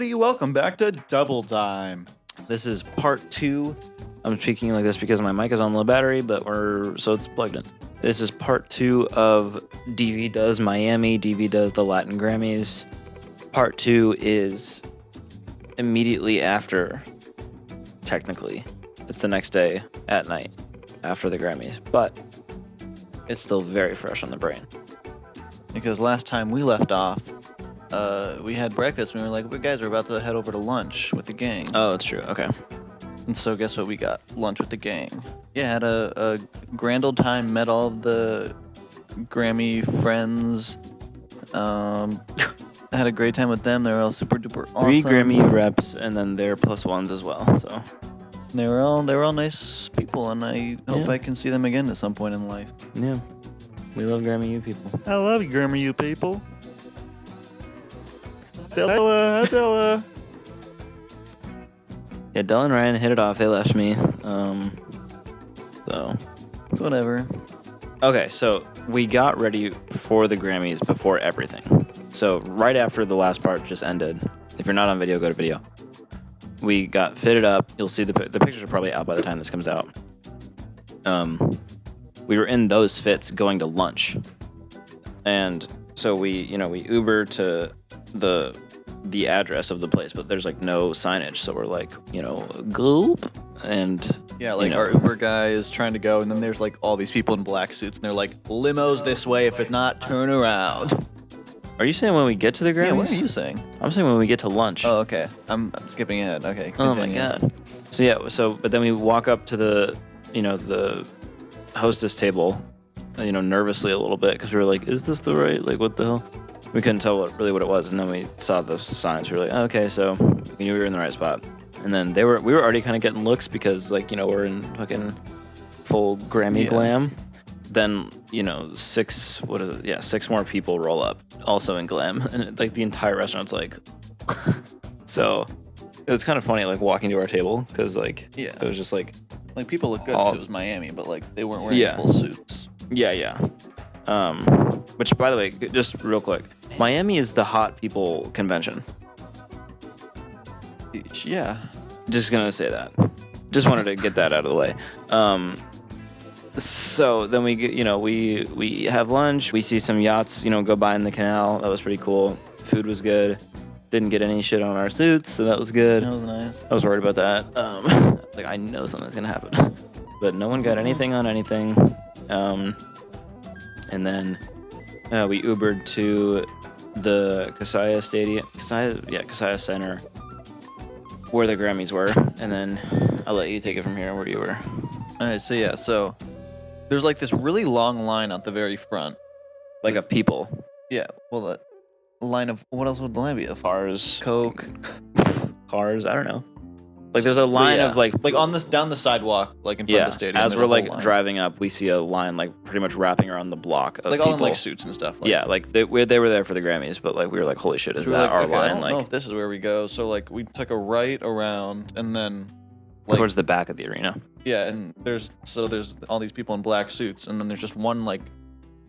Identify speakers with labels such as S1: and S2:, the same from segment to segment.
S1: everybody. Welcome back to Double Time.
S2: This is part 2. I'm speaking like this because my mic is on low battery, but so it's plugged in. This is part 2 of DV Does Miami, DV Does the Latin Grammys. Part 2 is immediately after, technically. It's the next day at night after the Grammys, but it's still very fresh on the brain.
S1: Because last time we left off, we had breakfast and we were like, we're about to head over to lunch with the gang.
S2: Oh, that's true. Okay.
S1: And so guess what we got? Lunch with the gang. Yeah, had a grand old time, met all of the Grammy friends. Had a great time with them. They were all super duper awesome.
S2: 3 Grammy reps and then their plus ones as well. So
S1: they were all nice people, and I hope I can see them again at some point in life.
S2: Yeah. We love Grammy U people.
S1: I love you, Grammy U people. Della.
S2: Yeah, Dell and Ryan hit it off. They left me. So
S1: It's whatever.
S2: okay, so we got ready for the Grammys before everything. So right after the last part just ended, if you're not on video, go to video. We got fitted up. You'll see the pictures are probably out by the time this comes out. We were in those fits going to lunch, and so we Uber to the address of the place, but there's like no signage, so we're like, gulp, and
S1: Yeah, like our Uber guy is trying to go, and then there's like all these people in black suits, and they're like, limos this way, if it's not, turn around.
S2: Are you saying when we get to the Grammys?
S1: Yeah, what are you saying?
S2: I'm saying when we get to lunch.
S1: Oh, okay. I'm skipping ahead. Okay.
S2: Oh my
S1: continue.
S2: god. But then we walk up to the hostess table, nervously a little bit because we were like, is this the right, like, what the hell? We couldn't tell what it was, and then we saw the signs. We were like, oh, okay, so we knew we were in the right spot. And then we were already kind of getting looks because, like, we're in fucking full Grammy glam. Then, 6 more people roll up, also in glam, and like the entire restaurant's like, so it was kind of funny, like walking to our table because, like, it was just like
S1: people look good because it was Miami, but like they weren't wearing full suits.
S2: Yeah. Which, by the way, just real quick, Miami is the hot people convention.
S1: Yeah.
S2: Just gonna say that. Just wanted to get that out of the way. So then we have lunch. We see some yachts, go by in the canal. That was pretty cool. Food was good. Didn't get any shit on our suits, so that was good.
S1: That was nice.
S2: I was worried about that. Like, I know something's gonna happen, but no one got anything on anything. And then we Ubered to the Kaseya Center, where the Grammys were, and then I'll let you take it from here where you were.
S1: All right, so there's like this really long line at the very front.
S2: Like a people.
S1: Yeah, well, a line of, what else would the line be? Of
S2: Cars.
S1: Coke.
S2: Cars, I don't know. Like, there's a line of like
S1: on down the sidewalk, like in front of the stadium.
S2: As we're like driving up, we see a line like pretty much wrapping around the block of
S1: like
S2: people.
S1: all in like suits and stuff. Like,
S2: yeah, like they were there for the Grammys, but like we were like, holy shit, is that
S1: like,
S2: our
S1: okay,
S2: line?
S1: I don't know if this is where we go. So like we took a right around and then like
S2: towards the back of the arena.
S1: Yeah, and there's all these people in black suits, and then there's just one like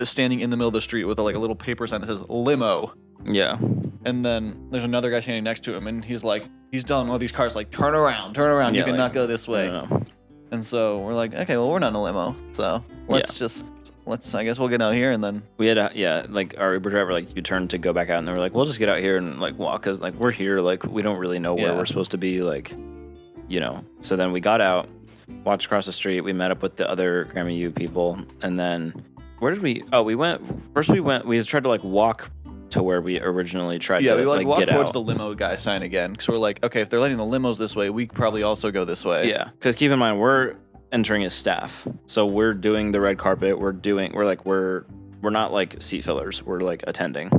S1: standing in the middle of the street with a little paper sign that says limo.
S2: Yeah.
S1: And then there's another guy standing next to him, and he's telling one of these cars, like, turn around, you cannot go this way.
S2: No.
S1: And so we're like, okay, well, we're not in a limo, so let's I guess we'll get out here, and then
S2: we had like our Uber driver, like, you turned to go back out, and they were like, we'll just get out here and like walk, because like we're here, like we don't really know where we're supposed to be, like, So then we got out, walked across the street, we met up with the other Grammy U people, and then where did we? Oh, we tried to like walk to where we originally tried to
S1: we
S2: like
S1: walked
S2: get
S1: towards
S2: out.
S1: the limo guy sign again, because we're like, okay, if they're letting the limos this way, we could probably also go this way.
S2: Yeah, because keep in mind, we're entering as staff, so we're doing the red carpet. We're not like seat fillers. We're like attending.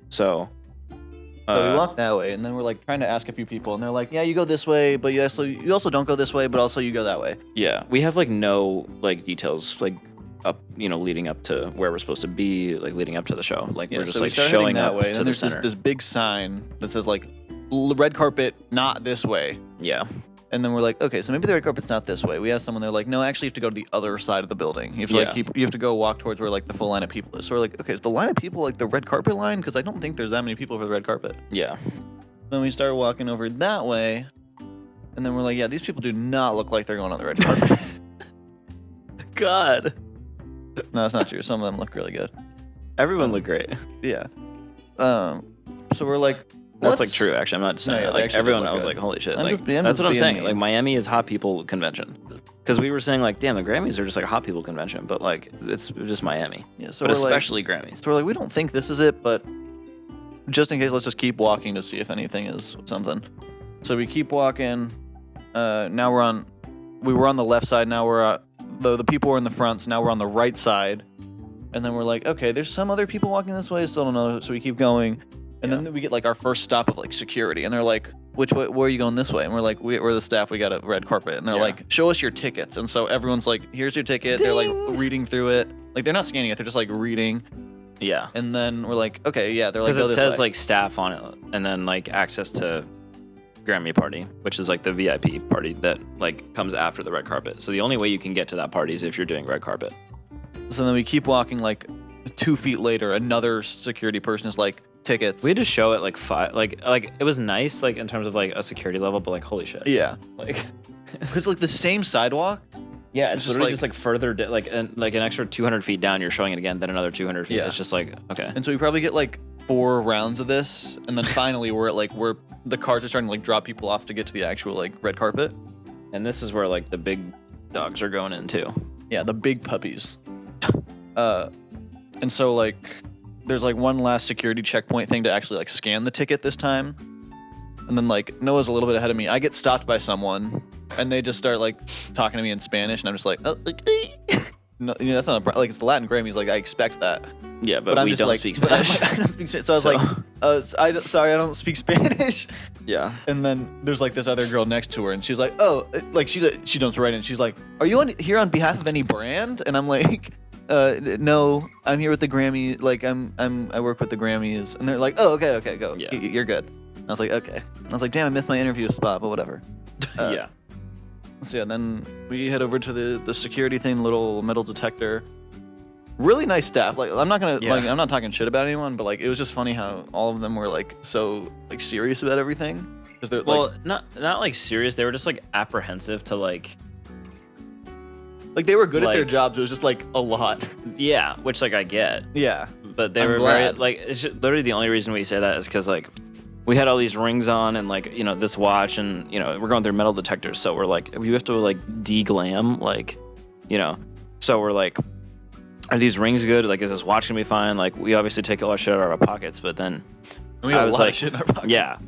S2: So
S1: we walked that way, and then we're like trying to ask a few people, and they're like, yeah, you go this way, but you also don't go this way, but also you go that way.
S2: Yeah, we have like no like details like up, leading up to where we're supposed to be, like leading up to the show. Like we're just
S1: so
S2: like showing
S1: that
S2: up
S1: way,
S2: to
S1: and
S2: the
S1: there's
S2: center.
S1: this big sign that says like red carpet, not this way.
S2: Yeah.
S1: And then we're like, okay, so maybe the red carpet's not this way. We asked someone, they're like, no, actually, you have to go to the other side of the building. You have to you have to go walk towards where like the full line of people is. So we're like, okay, is the line of people like the red carpet line? Because I don't think there's that many people for the red carpet.
S2: Yeah.
S1: Then we started walking over that way, and then we're like, yeah, these people do not look like they're going on the red carpet.
S2: God.
S1: No, that's not true. Some of them look really good.
S2: Everyone looked great.
S1: Yeah. So we're like,
S2: That's like true, actually. I'm not saying
S1: No, yeah,
S2: that.
S1: they
S2: Like
S1: actually
S2: everyone,
S1: look
S2: I was
S1: good.
S2: like, holy shit.
S1: I'm
S2: Like,
S1: just being
S2: that's what I'm saying.
S1: me.
S2: Like Miami is hot people convention. Because we were saying like, damn, the Grammys are just like a hot people convention, but like it's just Miami.
S1: Yeah, so
S2: But
S1: we're like,
S2: especially Grammys.
S1: so we're like, we don't think this is it, but just in case, let's just keep walking to see if anything is something. So we keep walking. Now we were on the left side. Now we're the people were in the front. So now we're on the right side. And then we're like, okay, there's some other people walking this way. Still don't know. So we keep going. And then we get like our first stop of like security. And they're like, which way, where are you going this way? And we're like, we're the staff. We got a red carpet. And they're like, show us your tickets. And so everyone's like, here's your ticket.
S2: Ding.
S1: They're like reading through it. Like they're not scanning it. They're just like reading.
S2: Yeah.
S1: And then we're like, okay, yeah. They're like,
S2: Because
S1: go
S2: it
S1: this
S2: says
S1: way.
S2: like staff on it and then like access to Grammy party, which is like the VIP party that like comes after the red carpet. So the only way you can get to that party is if you're doing red carpet.
S1: So then we keep walking. Like 2 feet later, another security person is like, tickets.
S2: We had to show it like five, like it was nice, like in terms of like a security level, but like holy shit,
S1: Yeah,
S2: like
S1: because like the same sidewalk.
S2: yeah, it's
S1: just
S2: literally
S1: like-
S2: just like further, like an extra 200 feet down, you're showing it again, then another 200 feet.
S1: Yeah.
S2: It's just like okay,
S1: And so we probably get like 4 rounds of this, and then finally we're at like where the cars are starting to like drop people off to get to the actual like red carpet.
S2: and this is where like the big dogs are going in too.
S1: Yeah, the big puppies. And so like there's like one last security checkpoint thing to actually like scan the ticket this time. And then like Noah's a little bit ahead of me. I get stopped by someone and they just start like talking to me in Spanish and I'm just like, oh, like no, you know, that's not like it's the Latin Grammys, like I expect that.
S2: Yeah, but
S1: I'm
S2: we
S1: just
S2: don't
S1: like,
S2: speak
S1: but
S2: Spanish.
S1: I don't speak Spanish. So I was like, sorry, I don't speak Spanish.
S2: Yeah,
S1: And then there's like this other girl next to her, and she's like, "Oh, like she jumps right in. She's like, "Are you here on behalf of any brand?" And I'm like, "No, I'm here with the Grammy. Like I work with the Grammys." And they're like, "Oh, okay, go.
S2: Yeah.
S1: You're good." And I was like, "Okay." And I was like, "Damn, I missed my interview spot, but whatever."
S2: yeah.
S1: So yeah, then we head over to the security thing, the little metal detector. Really nice staff. Like I'm not gonna
S2: Yeah.
S1: like I'm not talking shit about anyone, but like it was just funny how all of them were like so like serious about everything because they're
S2: Well, not like serious. They were just like apprehensive to like
S1: like they were good at their
S2: like-
S1: jobs. It was just like a lot.
S2: yeah, which like I get.
S1: Yeah.
S2: But they
S1: I'm
S2: were
S1: glad.
S2: very like it's just, literally the only reason we say that is because like we had all these rings on and like you know this watch and you know we're going through metal detectors, so we're like we have to like de-glam like you know, so we're like, are these rings good? Like is this watch gonna be fine? Like we obviously take a lot of shit out of our pockets, but then
S1: We had
S2: I
S1: a
S2: was
S1: lot
S2: like,
S1: of shit in our pockets.
S2: yeah,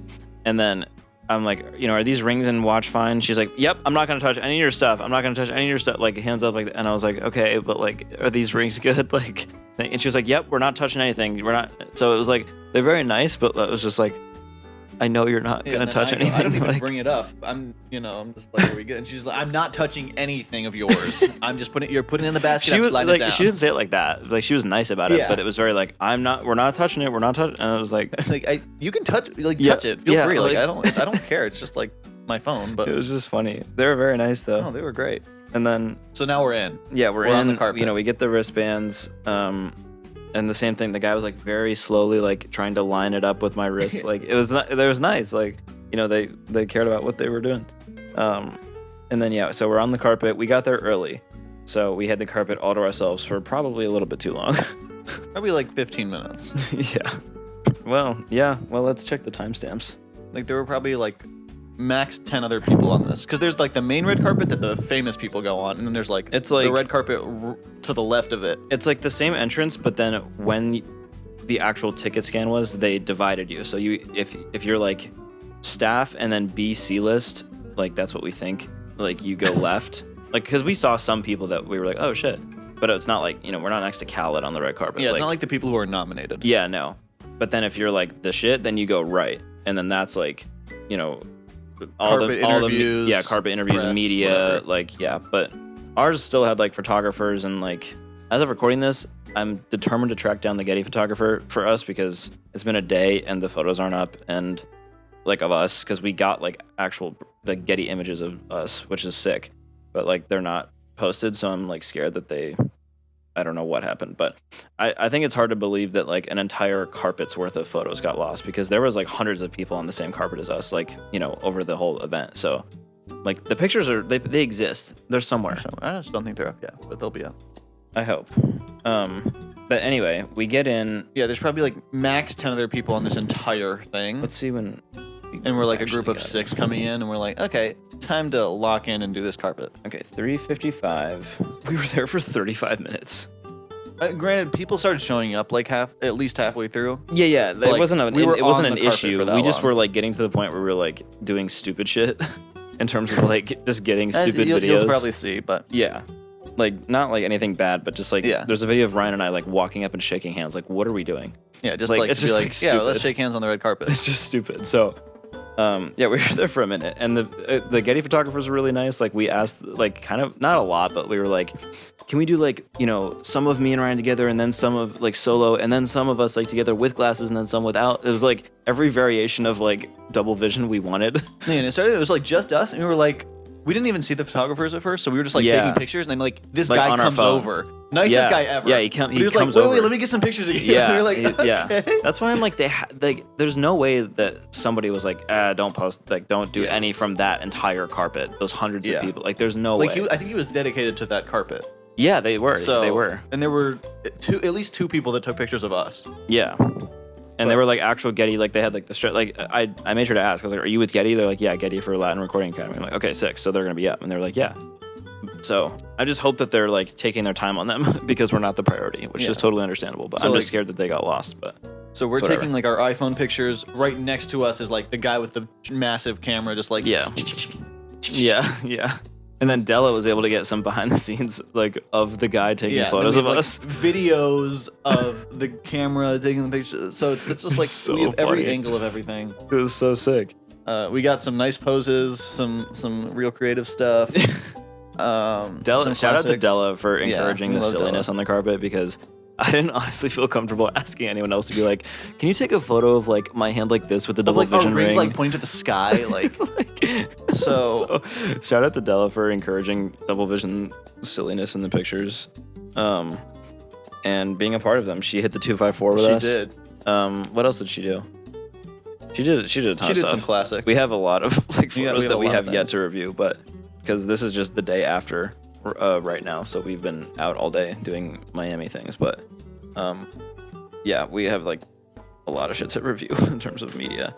S2: and then I'm like, you know, are these rings and watch fine? She's like, yep, I'm not gonna touch any of your stuff. I'm not gonna touch any of your stuff. Like hands up, like, and I was like, okay, but like, are these rings good? Like, and she was like, yep, we're not touching anything. We're not. So it was like they're very nice, but it was just like, I know you're not
S1: Yeah,
S2: gonna
S1: and then
S2: touch
S1: I
S2: anything.
S1: don't even
S2: like,
S1: bring it up. I'm just like, are we good? And she's like, I'm not touching anything of yours. I'm just you're putting it in the basket.
S2: she
S1: I'm
S2: was
S1: sliding
S2: like,
S1: it down.
S2: she didn't say it like that. Like she was nice about it,
S1: Yeah.
S2: but it was very like, we're not touching it. We're not touching. And I was like,
S1: like you can touch
S2: Yeah,
S1: touch it. Feel
S2: yeah,
S1: free. Like,
S2: like-
S1: I don't care. It's just like my phone. But
S2: it was just funny. They were very nice though.
S1: no, they were great.
S2: And then
S1: So now we're in.
S2: yeah, we're
S1: We're on
S2: in
S1: the carpet.
S2: You know, we get the wristbands. And the same thing. The guy was like very slowly like trying to line it up with my wrist. Like it was nice. Like you know they cared about what they were doing. And then yeah, so we're on the carpet. We got there early, so we had the carpet all to ourselves for probably a little bit too long.
S1: Probably like 15 minutes.
S2: yeah. Well, yeah. Well, let's check the timestamps.
S1: Like there were probably like max 10 other people on this because there's like the main red carpet that the famous people go on, and then there's like
S2: It's like-
S1: the red carpet to the left of it.
S2: It's like the same entrance, but then when the actual ticket scan was, they divided you. So you, if you're like staff and then BC list, like that's what we think. Like you go left, like because we saw some people that we were like, oh shit, but it's not like we're not next to Khaled on the red carpet.
S1: Yeah, it's not like the people who are nominated.
S2: yeah, no. But then if you're like the shit, then you go right, and then that's like all
S1: Carpet
S2: the
S1: interviews,
S2: carpet interviews,
S1: press,
S2: media,
S1: whatever.
S2: like yeah. But ours still had like photographers and like as of recording this, I'm determined to track down the Getty photographer for us because it's been a day and the photos aren't up and like of us because we got like actual the Getty images of us, which is sick, but like they're not posted, so I'm like scared that they I don't know what happened, but I think it's hard to believe that like an entire carpet's worth of photos got lost because there was like hundreds of people on the same carpet as us, like, you know, over the whole event. So like the pictures they exist. They're somewhere.
S1: I just don't think they're up yet, but they'll be up.
S2: I hope. But anyway, we get in.
S1: Yeah, there's probably like max 10 other people on this entire thing.
S2: Let's see when.
S1: And we're like a group of 6 coming in, and we're like, okay, time to lock in and do this carpet.
S2: Okay, 3:55. We were there for 35 minutes.
S1: Granted, people started showing up like at least halfway through.
S2: Yeah. It
S1: like,
S2: wasn't an
S1: we
S2: it wasn't
S1: on
S2: an
S1: the carpet
S2: issue.
S1: for that
S2: We just
S1: long.
S2: were like getting to the point where we were like doing stupid shit in terms of like just getting stupid videos.
S1: You'll probably see, but
S2: yeah. Like not like anything bad, but just like there's a video of Ryan and I like walking up and shaking hands. Like, what are we doing?
S1: Yeah, just
S2: like it's just like stupid.
S1: Yeah, let's shake hands on the red carpet.
S2: It's just stupid. So, yeah, we were there for a minute, and the Getty photographers were really nice. Like we asked, like kind of not a lot, but we were like, can we do like, you know, some of me and Ryan together, and then some of like solo, and then some of us like together with glasses, and then some without. It was like every variation of like double vision we wanted.
S1: Yeah, and it was like just us, and we were like. We didn't even see the photographers at first, so we were just like taking pictures, and then like this
S2: like,
S1: guy comes over, nicest guy ever.
S2: Yeah, he
S1: was
S2: comes
S1: like,
S2: over.
S1: Wait, let me get some pictures of you.
S2: Yeah,
S1: we were like, okay.
S2: Yeah. That's why I'm like, like, there's no way that somebody was like, don't post, like, don't do any from that entire carpet. Those hundreds of people, like, there's no way.
S1: I think he was dedicated to that carpet.
S2: Yeah, they were.
S1: So,
S2: they were,
S1: and there were at least 2 people that took pictures of us.
S2: Yeah. And they were like actual Getty, like they had like the straight, like I made sure to ask. I was like, "Are you with Getty?" They're like, "Yeah, Getty for Latin Recording Academy." I'm like, "Okay, 6, so they're gonna be up." And they're like, "Yeah." So I just hope that they're like taking their time on them because we're not the priority, which is totally understandable. But so, I'm just scared that they got lost. But
S1: so we're taking like our iPhone pictures. Right next to us is like the guy with the massive camera, just like
S2: yeah. And then Della was able to get some behind the scenes like of the guy taking photos of us.
S1: Videos of the camera taking the pictures. So it's just like
S2: so
S1: we have
S2: funny.
S1: every angle of everything.
S2: It was so sick.
S1: We got some nice poses, some real creative stuff.
S2: Shout out to Della for encouraging the silliness on the carpet because I didn't honestly feel comfortable asking anyone else to be like, can you take a photo of like my hand like this with the double vision ring?
S1: Like pointing to the sky, like. So
S2: shout out to Della for encouraging double vision silliness in the pictures, and being a part of them. She hit the 254 with us.
S1: She did.
S2: What else did she do? She did a ton of stuff.
S1: She did some classics.
S2: We have a lot of like photos that we have yet
S1: to
S2: to review, but because this is just the day after right now, so we've been out all day doing Miami things. But yeah, we have like a lot of shit to review in terms of media.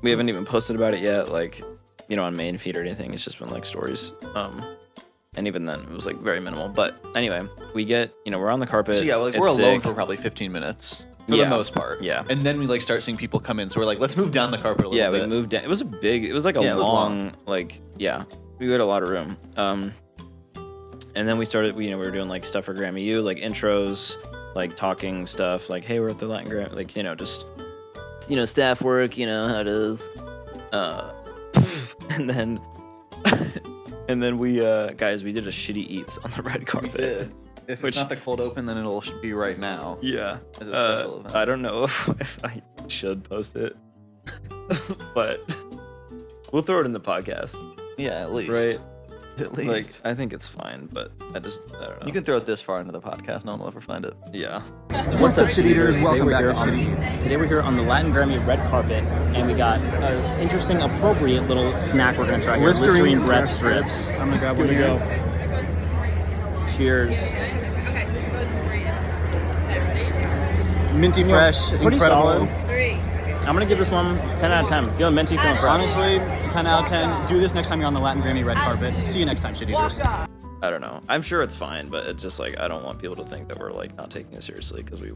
S2: We haven't even posted about it yet, like, you know, on main feed or anything. It's just been like stories. And even then it was like very minimal. But anyway, we get, you know, we're on the carpet.
S1: So yeah, like we're alone for probably 15 minutes. For the most part.
S2: Yeah.
S1: And then we like start seeing people come in. So we're like, let's move down the carpet a little bit.
S2: Yeah, we moved down. It was like a long, like, we had a lot of room. And then we started, we were doing like stuff for Grammy U, like intros, like talking stuff, like, hey, we're at the Latin Grammy, like, you know, just, you know, staff work, you know how it is. And then we, guys, we did a shitty eats on the red carpet.
S1: We did. If it's not the cold open, then it'll be right now.
S2: Yeah.
S1: As a special event.
S2: I don't know if I should post it, but we'll throw it in the podcast.
S1: Yeah, at least.
S2: Right.
S1: At least.
S2: Like, I think it's fine, but I don't know.
S1: You can throw it this far into the podcast. No one will ever find it.
S2: Yeah.
S3: What's up, shit eaters? Welcome back to
S4: Shit Eaters. Today we're here on the Latin Grammy red carpet, and we got an interesting, appropriate little snack we're gonna try here. Listerine breath strips.
S3: I'm gonna grab one here.
S4: Cheers.
S3: Minty fresh,
S4: Pretty
S3: incredible.
S4: solid. I'm gonna give this one 10 out of 10. Feeling minty, feeling fresh.
S3: Honestly, 10 out of 10. Do this next time you're on the Latin Grammy red carpet. See you next time, shit eaters.
S2: I don't know. I'm sure it's fine, but it's just like I don't want people to think that we're like not taking it seriously because we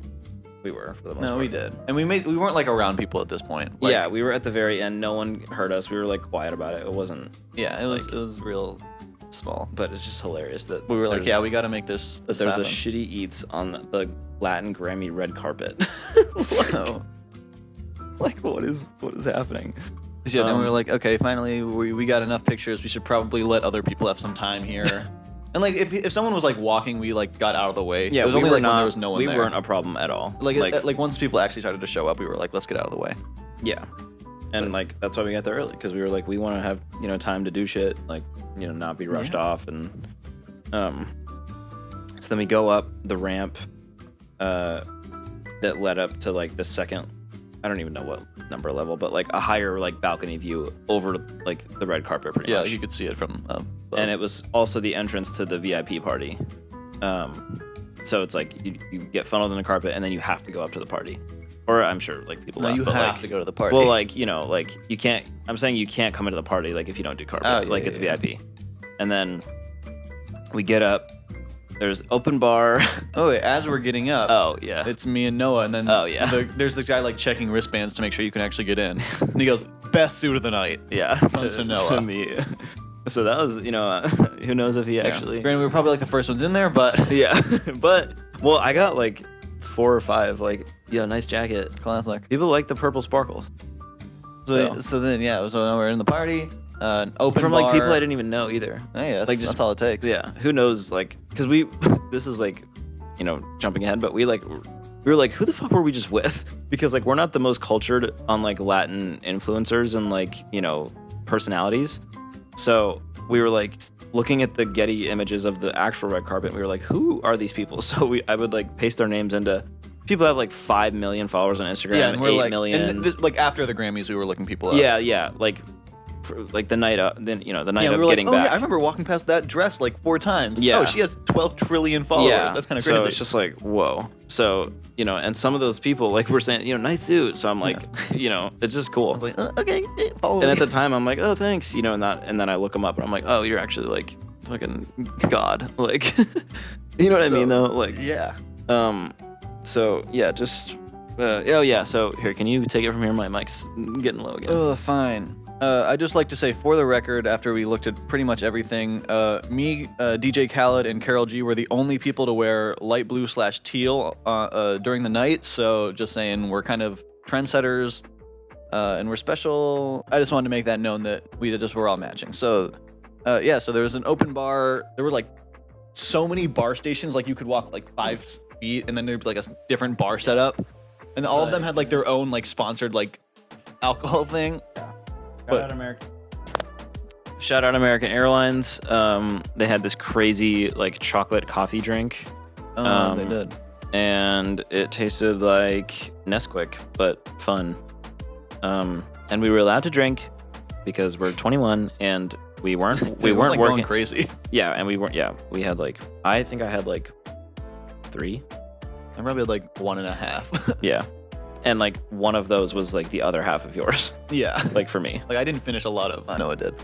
S2: were for the most part.
S1: No, we did. And we weren't like around people at this point. Like,
S2: yeah, we were at the very end. No one heard us. We were like quiet about it. It wasn't.
S1: Yeah, it was real small.
S2: But it's just hilarious that
S1: We were like, yeah, we got to make this
S2: there's
S1: happen.
S2: a shitty eats on the Latin Grammy red carpet.
S1: So,
S2: like what is happening?
S1: yeah, then we were like, okay, finally we got enough pictures. We should probably let other people have some time here. And like if someone was like walking, we like got out of the way.
S2: Yeah,
S1: it was
S2: we
S1: only
S2: were
S1: like
S2: not,
S1: when there was no one
S2: we
S1: there.
S2: weren't a problem at all.
S1: Like once people actually started to show up, we were like, let's get out of the way.
S2: Yeah. And like that's why we got there early, because we were like, we want to have, you know, time to do shit, like, you know, not be rushed off. And So then we go up the ramp that led up to like the second, I don't even know what number level, but like a higher like balcony view over like the red carpet pretty much.
S1: Yeah, you could see it from above.
S2: And it was also the entrance to the VIP party. So it's like you get funneled in the carpet and then you have to go up to the party. Or I'm sure like people left,
S1: you
S2: but
S1: have
S2: like,
S1: to go to the party.
S2: well, like, you know, like you can't, I'm saying you can't come into the party like if you don't do carpet.
S1: Oh, yeah,
S2: like it's
S1: yeah.
S2: VIP. And then we get up, there's open bar.
S1: Oh, wait, as we're getting up,
S2: Oh yeah.
S1: it's me and Noah, and then
S2: Oh, yeah.
S1: there's this guy like checking wristbands to make sure you can actually get in. And he goes, "Best suit of the night."
S2: Yeah.
S1: to Noah.
S2: To me. So that was, you know, who knows if he actually.
S1: Granted, we were probably like the first ones in there, but
S2: Yeah. But, well, I got like 4 or 5, like, yeah, nice jacket.
S1: classic.
S2: People like the purple sparkles.
S1: So then yeah, so now we're in the party. Open
S2: From
S1: bar.
S2: like people I didn't even know either.
S1: Oh, yeah, that's,
S2: like, just-
S1: that's all it takes.
S2: Yeah, who knows? Like, because this is like, you know, jumping ahead, but we were like, who the fuck were we just with? Because like we're not the most cultured on like Latin influencers and like, you know, personalities. So we were like looking at the Getty images of the actual red carpet. And we were like, who are these people? So I would like paste their names into. People have like 5 million followers on Instagram.
S1: Yeah, and we're
S2: 8
S1: like,
S2: million.
S1: and like after the Grammys, we were looking people up.
S2: Yeah, like. Like the night up, then you know the night
S1: Yeah,
S2: of
S1: we were
S2: getting
S1: like, oh
S2: back.
S1: yeah, I remember walking past that dress like 4 times.
S2: Yeah.
S1: Oh, she has 12 trillion followers. That's kind of crazy.
S2: So it's just like, whoa. So, you know, and some of those people, like, were saying, you know, nice suit. So I'm like, you know, it's just cool.
S1: I was like, okay, follow
S2: And
S1: me.
S2: at the time, I'm like, oh, thanks, you know, and then I look them up and I'm like, oh, you're actually like fucking God. Like, you know what I mean, though? Like,
S1: yeah.
S2: So, yeah, just, oh, yeah. So here, can you take it from here? My mic's getting low again.
S1: Oh, fine. I'd just like to say, for the record, after we looked at pretty much everything, me, DJ Khaled, and Carol G were the only people to wear light blue / teal during the night. So just saying, we're kind of trendsetters, and we're special. I just wanted to make that known that we just were all matching. So, yeah. So there was an open bar. There were like so many bar stations. Like you could walk like 5 feet, and then there'd be like a different bar setup, and all of them had like their own like sponsored like alcohol thing.
S2: Shout out American Airlines. They had this crazy like chocolate coffee drink.
S1: They did.
S2: And it tasted like Nesquik, but fun. And we were allowed to drink because we're 21 and we weren't
S1: Like,
S2: working
S1: going crazy.
S2: Yeah, and we weren't. Yeah, we had like I think I had like 3.
S1: I probably had like 1.5.
S2: Yeah, and like one of those was like the other half of yours.
S1: Yeah.
S2: Like for me.
S1: Like I didn't finish a lot of. I know it did.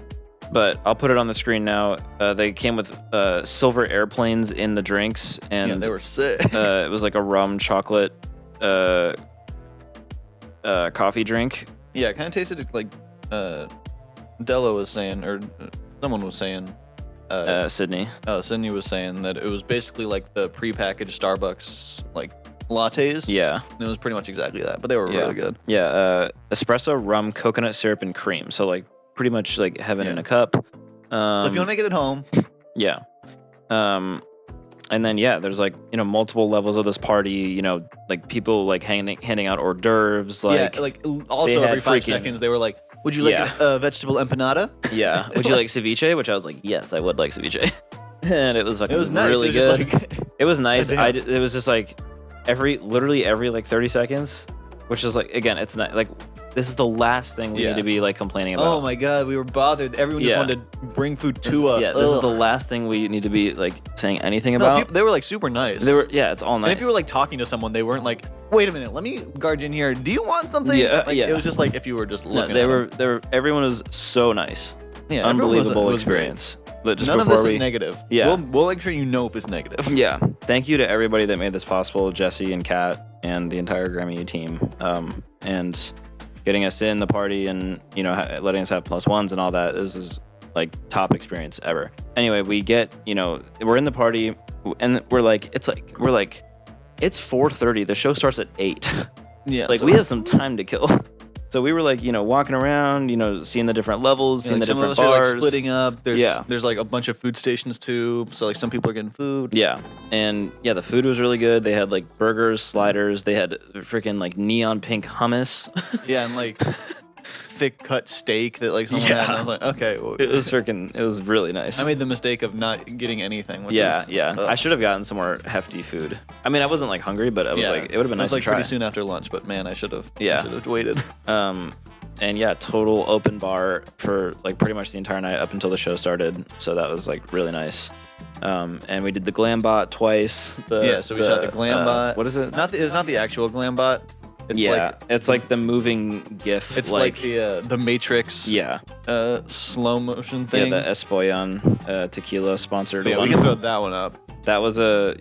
S2: But I'll put it on the screen now. They came with silver airplanes in the drinks, and
S1: Yeah, they were sick.
S2: it was like a rum chocolate coffee drink.
S1: Yeah, it kind of tasted like Della was saying, or someone was saying.
S2: Sydney.
S1: Sydney was saying that it was basically like the prepackaged Starbucks like lattes.
S2: Yeah.
S1: And it was pretty much exactly that, but they were
S2: Yeah.
S1: really good.
S2: Yeah. Espresso, rum, coconut syrup, and cream. So like pretty much like heaven in a cup.
S1: So if you want to make it at home,
S2: Yeah. And then yeah, there's like, you know, multiple levels of this party, you know, like people like handing out hors d'oeuvres, like
S1: yeah, like
S2: they
S1: also
S2: had
S1: every 5
S2: freaking-
S1: seconds they were like, "Would you like
S2: Yeah.
S1: a vegetable empanada?"
S2: yeah. Would you like ceviche? Which I was like, yes, I would like ceviche. And it was fucking
S1: It was nice.
S2: really
S1: it was
S2: good.
S1: Just like,
S2: It was nice.
S1: Damn.
S2: It was just like literally every like 30 seconds, which is like, again, it's not like, this is the last thing we
S1: Yeah.
S2: need to be like complaining about.
S1: oh my god, we were bothered. Everyone just
S2: Yeah.
S1: wanted to bring food to us.
S2: Yeah, this is the
S1: Ugh.
S2: last thing we need to be like saying anything
S1: No,
S2: about.
S1: people, they were like super nice.
S2: They were, yeah, it's all nice.
S1: And if you were like talking to someone, they weren't like, "Wait a minute, let me guard you in here. Do you want something?"
S2: Yeah,
S1: like,
S2: yeah.
S1: It was just like if you were just
S2: No,
S1: looking.
S2: they
S1: at
S2: were,
S1: them.
S2: everyone was so nice.
S1: Yeah, everyone
S2: Unbelievable
S1: was great.
S2: experience. But just
S1: None of
S2: before
S1: this
S2: we,
S1: is negative.
S2: Yeah.
S1: we'll make sure you know if it's negative.
S2: yeah, thank you to everybody that made this possible, Jesse and Kat and the entire Grammy team, and getting us in the party and, you know, letting us have +1s and all that. This is like top experience ever. Anyway, we get, you know, we're in the party and we're like, it's 4:30. The show starts at 8.
S1: Yeah,
S2: Like
S1: so-
S2: we have some time to kill. So we were like, you know, walking around, you know, seeing the different levels, seeing
S1: like,
S2: the
S1: some of
S2: different
S1: us are
S2: bars.
S1: like splitting up. There's
S2: Yeah.
S1: there's like a bunch of food stations too. So like some people are getting food.
S2: Yeah, and yeah, the food was really good. They had like burgers, sliders. They had freaking like neon pink hummus.
S1: Yeah, and like thick cut steak that like someone had. And I was like, okay. Well,
S2: It was really nice.
S1: I made the mistake of not getting anything. Which
S2: yeah,
S1: is,
S2: yeah. I should have gotten some more hefty food. I mean, I wasn't like hungry, but I was like, it would have been nice
S1: It was like
S2: to try.
S1: pretty soon after lunch, but man, I should have.
S2: Yeah.
S1: I should have waited.
S2: And yeah, total open bar for like pretty much the entire night up until the show started. So that was like really nice. And we did the glam bot twice.
S1: So we shot the glam bot.
S2: What is it?
S1: It's not the actual glam bot. It's
S2: it's like the moving GIF.
S1: It's like the Matrix.
S2: Yeah.
S1: Slow motion thing.
S2: Yeah, the Espoyan tequila sponsored
S1: Yeah,
S2: one.
S1: we can throw that one up.
S2: That was So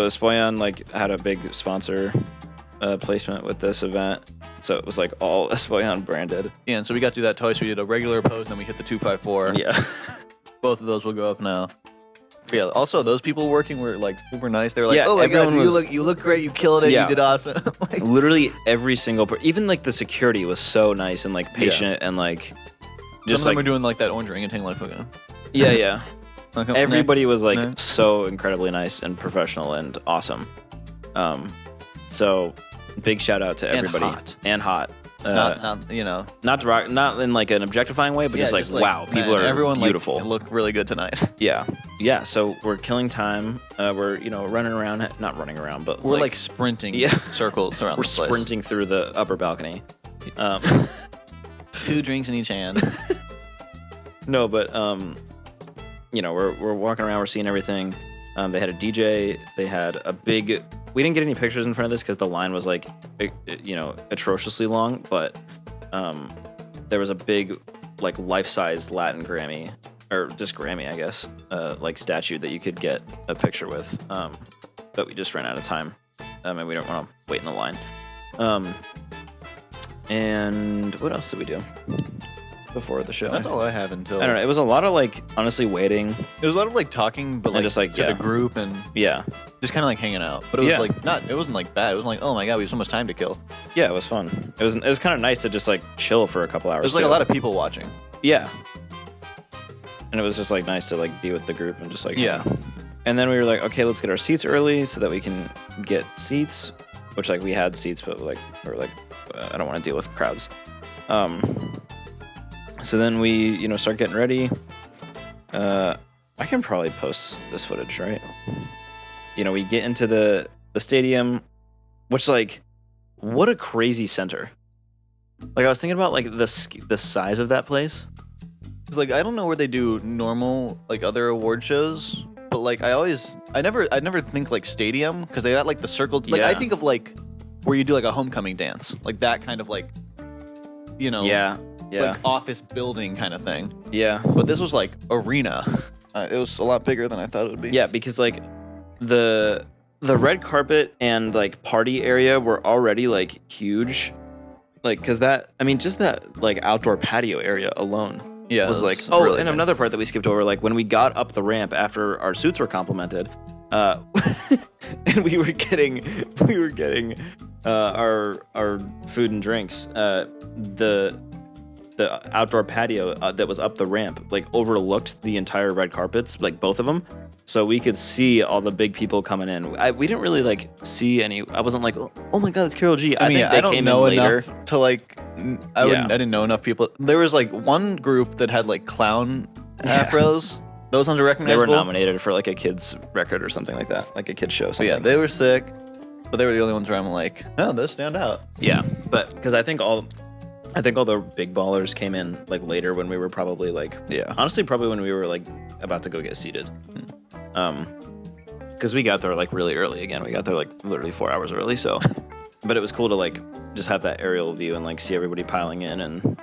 S2: Espoyan like had a big sponsor placement with this event. So it was like all Espoyan branded.
S1: Yeah, and so we got to do that twice. We did a regular pose, and then we hit the 254.
S2: Yeah.
S1: Both of those will go up now. But yeah. Also, those people working were like super nice. They were like,
S2: Yeah,
S1: "Oh my god,
S2: everyone
S1: you look great. You killed it.
S2: Yeah.
S1: You did awesome." Like,
S2: Literally every single even like the security was so nice and like patient and like just
S1: some of them
S2: like
S1: were doing like that orange orangutan like fucking.
S2: yeah.
S1: Like,
S2: Everybody was like
S1: Nice.
S2: so incredibly nice and professional and awesome. So big shout out to everybody
S1: And hot.
S2: and hot.
S1: Not you know.
S2: Not in like an objectifying way, but
S1: Yeah,
S2: just like wow, people
S1: man,
S2: are
S1: everyone
S2: beautiful.
S1: Like, look really good tonight.
S2: Yeah. So we're killing time. We're running around, not running around, but
S1: We're like sprinting circles around
S2: we're
S1: the place.
S2: sprinting through the upper balcony.
S1: 2 drinks in each hand.
S2: No, but we're walking around, we're seeing everything. They had a DJ. They had a big. We didn't get any pictures in front of this because the line was like, atrociously long. But there was a big, like, life-size Latin Grammy, or just Grammy, I guess, like statue that you could get a picture with. But we just ran out of time, and we don't want to wait in the line. And what else did we do before the show?
S1: That's all I have until.
S2: I don't know. It was a lot of like honestly waiting.
S1: It was a lot of like talking, but
S2: And
S1: like
S2: just, like,
S1: to
S2: yeah.
S1: the group and
S2: Yeah,
S1: just kind of like hanging out. But it was
S2: Yeah.
S1: like not. It wasn't like bad. It wasn't like, oh my god, we have so much time to kill.
S2: yeah, it was fun. It was kind of nice to just like chill for a couple hours.
S1: There's like
S2: too.
S1: a lot of people watching.
S2: Yeah, and it was just like nice to like be with the group and just like
S1: Yeah.
S2: And then we were like, okay, let's get our seats early so that we can get seats, which like we had seats, but like we were like, I don't want to deal with crowds. So then we start getting ready. I can probably post this footage, right? We get into the stadium, which like, what a crazy center. Like I was thinking about like the size of that place.
S1: 'Cause, like I don't know where they do normal like other award shows, but like I never think like stadium because they got like the circle. Like I
S2: Yeah.
S1: think of like where you do like a homecoming dance, like that kind of like,
S2: Yeah.
S1: like office building kind of thing.
S2: Yeah.
S1: But this was like arena. It was a lot bigger than I thought it would be.
S2: Yeah, because like the red carpet and like party area were already like huge, like because just that like outdoor patio area alone
S1: Yeah,
S2: was
S1: it
S2: like
S1: was
S2: oh,
S1: really
S2: and
S1: good.
S2: another part that we skipped over, like when we got up the ramp after our suits were complimented, and we were getting our food and drinks. The outdoor patio that was up the ramp like overlooked the entire red carpets, like both of them, so we could see all the big people coming in. We didn't really like see any. I wasn't like, oh my god, it's Karol G. I think
S1: yeah,
S2: they
S1: I don't
S2: came
S1: know
S2: in later.
S1: enough to like. I didn't know enough people. There was like one group that had like clown afros. Those ones are
S2: They
S1: recognizable.
S2: were nominated for like a kids record or something like that, like a kids show.
S1: So
S2: Something.
S1: yeah, they were sick, but they were the only ones where I'm like, oh, those stand out.
S2: Yeah, but because I think all the big ballers came in like later when we were probably like honestly probably when we were like about to go get seated. Because we got there like really early again. We got there like literally 4 hours early. So, but it was cool to like just have that aerial view and like see everybody piling in and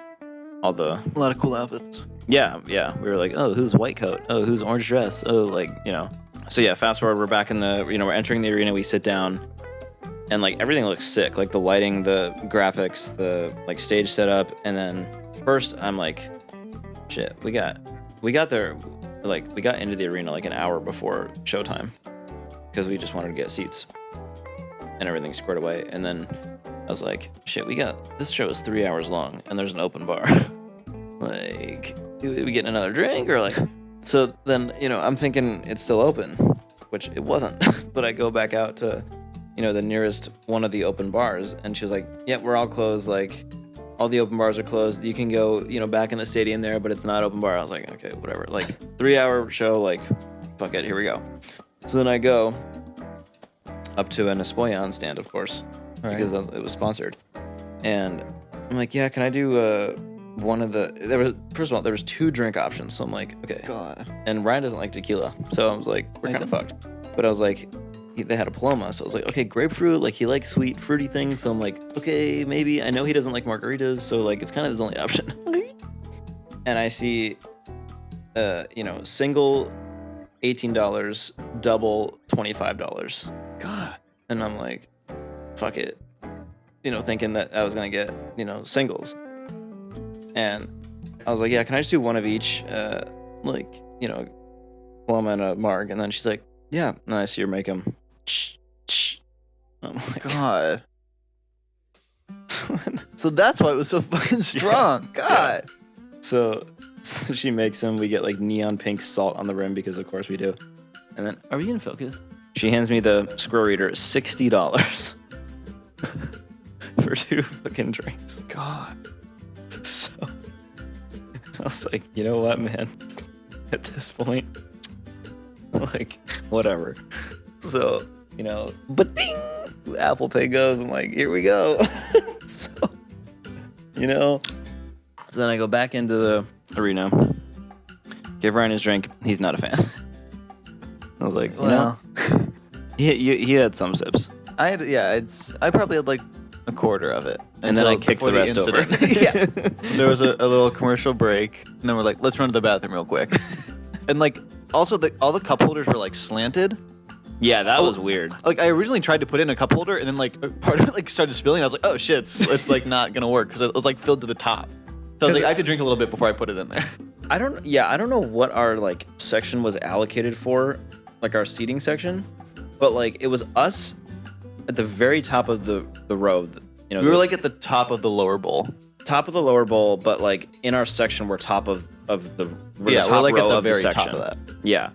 S2: all the
S1: A lot of cool outfits.
S2: yeah. We were like, oh, who's white coat? Oh, who's orange dress? Oh, like So yeah, fast forward, we're back in the we're entering the arena. We sit down. And like everything looks sick, like the lighting, the graphics, the like stage setup. And then first I'm like, shit, we got there, like we got into the arena like an hour before showtime because we just wanted to get seats and everything squared away. And then I was like, shit, this show is 3 hours long and there's an open bar. Like, do we get another drink or like? So then I'm thinking it's still open, which it wasn't. But I go back out to the nearest one of the open bars, and she was like, yeah, we're all closed, like, all the open bars are closed. You can go, back in the stadium there, but it's not open bar. I was like, okay, whatever. Like 3-hour show, like, fuck it, here we go. So then I go up to an Espoyan stand, of course, because it was sponsored. And I'm like, yeah, can I do one of the, first of all, there was 2 drink options. So I'm like, okay.
S1: God.
S2: And Ryan doesn't like tequila. So I was like, we're kind of fucked. But I was like, they had a Paloma. So I was like, okay, grapefruit. Like, he likes sweet, fruity things. So I'm like, okay, maybe. I know he doesn't like margaritas. So, like, it's kind of his only option. And I see, single $18, double $25.
S1: God.
S2: And I'm like, fuck it. Thinking that I was going to get, singles. And I was like, yeah, can I just do one of each? Paloma and a marg. And then she's like, yeah, nice. You make them. I'm like,
S1: God. So that's why it was so fucking strong. God.
S2: So she makes them. We get like neon pink salt on the rim because of course we do. And then, are we in focus? She hands me the squirrel reader, $60 for 2 fucking drinks.
S1: God.
S2: So I was like, you know what, man? At this point, like, whatever. So, but ding, Apple Pay goes. I'm like, here we go. So then I go back into the arena, give Ryan his drink. He's not a fan. I was like, he had some sips.
S1: I probably had like a quarter of it.
S2: And then I kicked the rest over.
S1: Yeah. There was a little commercial break, and then we're like, let's run to the bathroom real quick. And like, also all the cup holders were like slanted.
S2: Yeah, that was weird.
S1: Like, I originally tried to put in a cup holder, and then like part of it like started spilling. I was like, oh shit, it's like not gonna work because it was like filled to the top. So I was like, I have to drink a little bit before I put it in there.
S2: I don't know what our like section was allocated for, like our seating section, but like it was us at the very top of the row.
S1: We were like at the top of the lower bowl.
S2: Top of the lower bowl, but like in our section, we're top of the
S1: we're
S2: top
S1: like
S2: row
S1: at the
S2: of
S1: very
S2: the section.
S1: top of that.
S2: Yeah.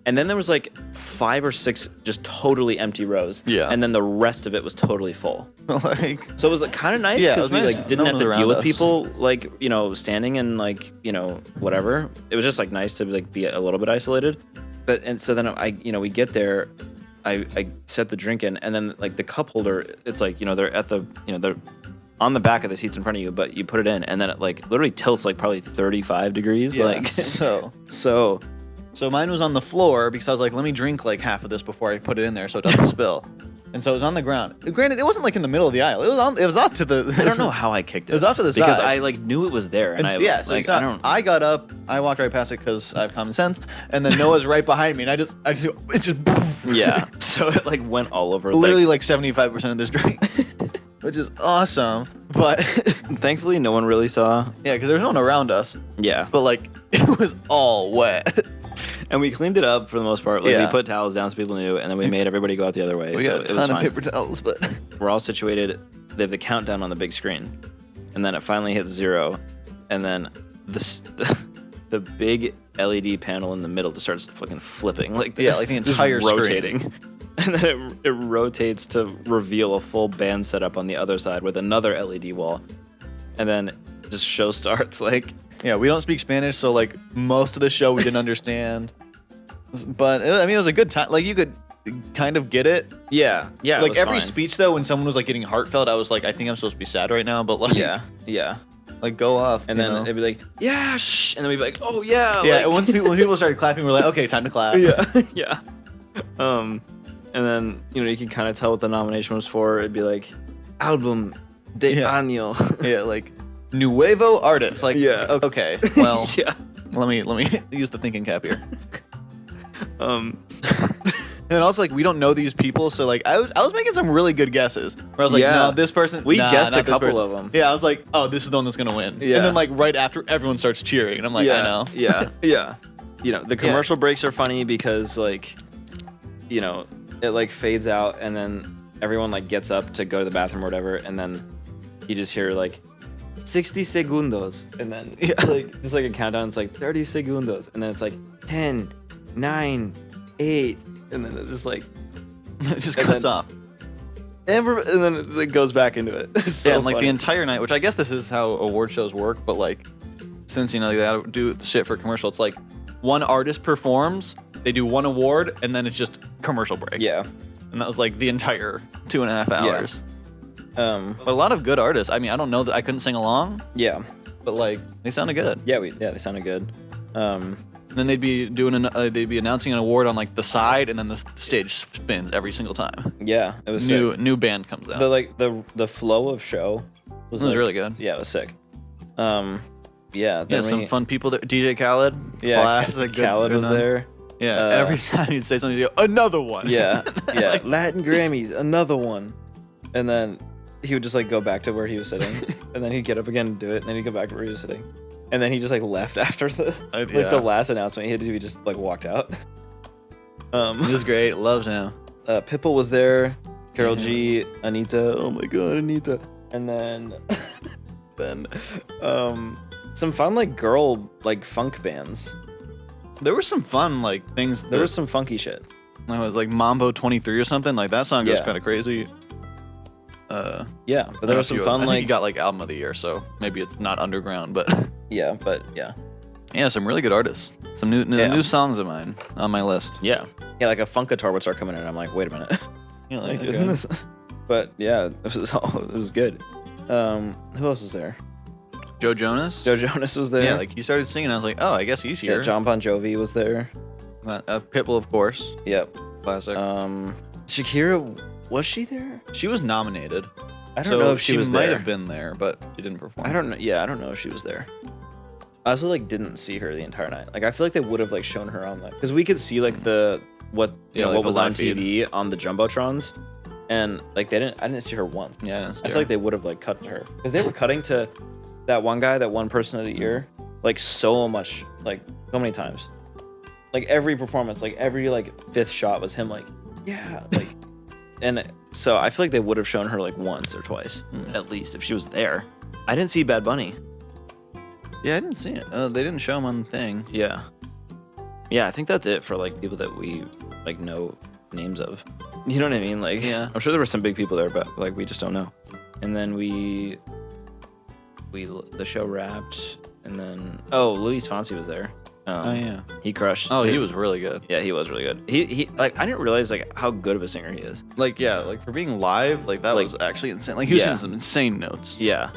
S2: And then there was like 5 or 6 just totally empty rows.
S1: Yeah.
S2: And then the rest of it was totally full.
S1: Like,
S2: so it was like kind of nice
S1: Yeah, it
S2: because
S1: was
S2: we
S1: nice.
S2: like didn't
S1: No
S2: have to
S1: one's
S2: deal with
S1: around us.
S2: people like, standing and like, whatever. It was just like nice to like be a little bit isolated. And so then we get there, I set the drink in, and then like the cup holder, it's like, they're at the, they're on the back of the seats in front of you, but you put it in and then it like literally tilts like probably 35 degrees.
S1: yeah.
S2: Like,
S1: So mine was on the floor because I was like, let me drink like half of this before I put it in there so it doesn't spill. And so it was on the ground. Granted, it wasn't like in the middle of the aisle. It was off to the.
S2: I don't know how I kicked it.
S1: It was off to the
S2: because
S1: side.
S2: I like knew it was there, and
S1: I got up, I walked right past it because I have common sense, and then Noah's right behind me, and it just
S2: yeah. So it like went all over.
S1: Literally like 75% of this drink, which is awesome. But
S2: thankfully, no one really saw.
S1: Yeah, because there's no one around us.
S2: Yeah.
S1: But like it was all wet.
S2: And we cleaned it up for the most part. Like
S1: Yeah.
S2: we put towels down so people knew, and then we made everybody go out the other way.
S1: We
S2: so
S1: got a
S2: it was
S1: ton of
S2: fine.
S1: paper towels, but
S2: We're all situated. They have the countdown on the big screen, and then it finally hits 0, and then the big LED panel in the middle just starts fucking flipping like this.
S1: Yeah, like the
S2: just
S1: entire screen.
S2: rotating. And then it rotates to reveal a full band setup on the other side with another LED wall, and then just show starts. Like,
S1: yeah, we don't speak Spanish, so like most of the show we didn't understand. But I mean, it was a good time. Like you could kind of get it.
S2: yeah, it
S1: Like
S2: was
S1: every
S2: fine.
S1: speech though, when someone was like getting heartfelt, I was like, I think I'm supposed to be sad right now. But like,
S2: Yeah.
S1: like go off.
S2: And
S1: you
S2: then
S1: know?
S2: it'd be like, yeah, shh. And then we'd be like, oh, yeah.
S1: Yeah,
S2: like,
S1: and when people started clapping, we're like, okay, time to clap.
S2: yeah. And then, you can kind of tell what the nomination was for. It'd be like, album de
S1: Yeah.
S2: año.
S1: Yeah, like nuevo artist. Like,
S2: Yeah.
S1: okay, well,
S2: Yeah.
S1: let me use the thinking cap here.
S2: Um,
S1: And also, like, we don't know these people, so like, I was making some really good guesses. Where I was like,
S2: Yeah.
S1: no, this person.
S2: We
S1: nah,
S2: guessed
S1: not
S2: a
S1: this
S2: couple
S1: person.
S2: of them.
S1: Yeah, I was like, oh, this is the one that's gonna win.
S2: Yeah.
S1: And then like right after, everyone starts cheering, and I'm like, I know.
S2: Yeah. The commercial breaks are funny because like, it like fades out and then everyone like gets up to go to the bathroom or whatever, and then you just hear like 60 segundos, and then like just like a countdown. It's like 30 segundos, and then it's like 10, 9, 8, and then it's just like
S1: It just
S2: And
S1: cuts
S2: then-
S1: off.
S2: and then it goes back into it. It's so
S1: yeah, and like
S2: funny.
S1: the entire night, which I guess this is how award shows work, but like since they gotta do the shit for commercial, it's like one artist performs, they do one award, and then it's just commercial break.
S2: Yeah.
S1: And that was like the entire 2.5 hours.
S2: Yeah.
S1: But a lot of good artists. I mean, I don't know that I couldn't sing along,
S2: Yeah.
S1: but like they sounded good.
S2: Yeah. They sounded good.
S1: And then they'd be doing they'd be announcing an award on like the side, and then the stage spins every single time.
S2: Yeah. It was
S1: New band comes out.
S2: the flow of show was,
S1: It was really good.
S2: Yeah, it was sick. Yeah.
S1: Yeah, some fun people there. DJ Khaled.
S2: Yeah,
S1: classic, good-
S2: Khaled was
S1: good-
S2: there.
S1: Yeah, every time you'd say something, you'd go, another one.
S2: Yeah, yeah. Latin Grammys, another one. And then he would just like go back to where he was sitting, and then he'd get up again and do it, and then he'd go back to where he was sitting, and then he just like left after the the last announcement he had to do. He just like walked out.
S1: It was great. Loved him.
S2: Pitbull was there, Karol G, Anita. Oh my god, Anita. And then some fun like girl like funk bands.
S1: There were some fun like things.
S2: There was some funky shit.
S1: It was like Mambo 23 or something. Like that song goes
S2: Yeah.
S1: kind of crazy.
S2: Yeah, but there was some fun
S1: I think
S2: like
S1: you got like album of the year, so maybe it's not underground, but
S2: yeah,
S1: yeah, some really good artists. Some new songs of mine on my list.
S2: yeah, like a Funkatar would start coming in. I'm like, wait a minute.
S1: Yeah,
S2: Like,
S1: okay.
S2: isn't this? But yeah, it was good. Who else was there?
S1: Joe Jonas.
S2: Joe Jonas was there.
S1: Yeah, like he started singing. I was like, oh, I guess he's here.
S2: Yeah, John Bon Jovi was there.
S1: Pitbull, of course.
S2: Yep.
S1: Classic.
S2: Shakira, was she there?
S1: She was nominated.
S2: I don't know if she was
S1: might
S2: there.
S1: have been there, but she didn't perform.
S2: I don't know. Yeah, I don't know if she was there. I also like didn't see her the entire night. Like I feel like they would have like shown her on that because we could see like what
S1: like
S2: was
S1: the
S2: on
S1: live feed.
S2: TV on the jumbotrons, and like I didn't see her once.
S1: Yeah,
S2: I feel like they would have like cut to her because they were cutting to that one guy, that one person of the year, like so much, like so many times. Like every performance, like every like fifth shot was him like, yeah, like, and so I feel like they would have shown her like once or twice at least if she was there. I didn't see Bad Bunny.
S1: Yeah, I didn't see it. They didn't show him on the thing.
S2: Yeah, I think that's it for like people that we like know names of. You know what I mean? Like,
S1: Yeah.
S2: I'm sure there were some big people there, but like we just don't know. And then the show wrapped, and then Luis Fonsi was there.
S1: Oh yeah.
S2: He crushed.
S1: Oh, he was really good.
S2: Yeah, he was really good. He like I didn't realize like how good of a singer he is.
S1: Like yeah, like for being live, like that
S2: Like-
S1: was actually insane. Like he was
S2: Yeah.
S1: singing some insane notes.
S2: Yeah.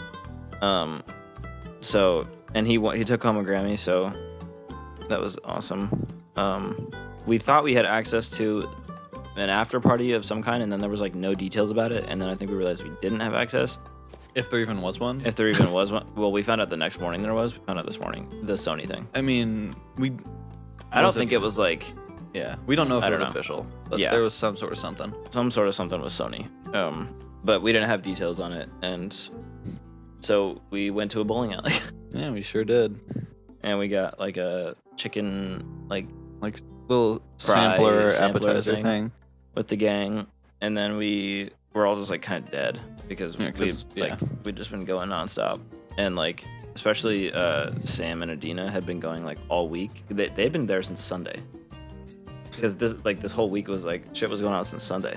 S2: So and he took home a Grammy, so that was awesome. We thought we had access to an after party of some kind, and then there was like no details about it, and then I think we realized we didn't have access.
S1: If there even was one.
S2: If there even was one. Well, we found out the next morning there was. We found out this morning the Sony thing.
S1: I mean,
S2: I don't think it was like
S1: Yeah, we don't know if
S2: I
S1: it was
S2: don't know.
S1: official, but
S2: Yeah.
S1: there was some sort of something.
S2: some sort of something with Sony. But we didn't have details on it, and so we went to a bowling alley,
S1: Yeah, we sure did.
S2: and we got like a chicken like
S1: Like little
S2: Fry,
S1: sampler
S2: sampler
S1: appetizer
S2: thing.
S1: thing.
S2: with the gang, and then we were all just like kind of dead because
S1: Yeah, 'cause-
S2: we'd just been going nonstop, and like especially Sam and Adina had been going like all week. They'd been there since Sunday because this whole week was like shit was going on since Sunday,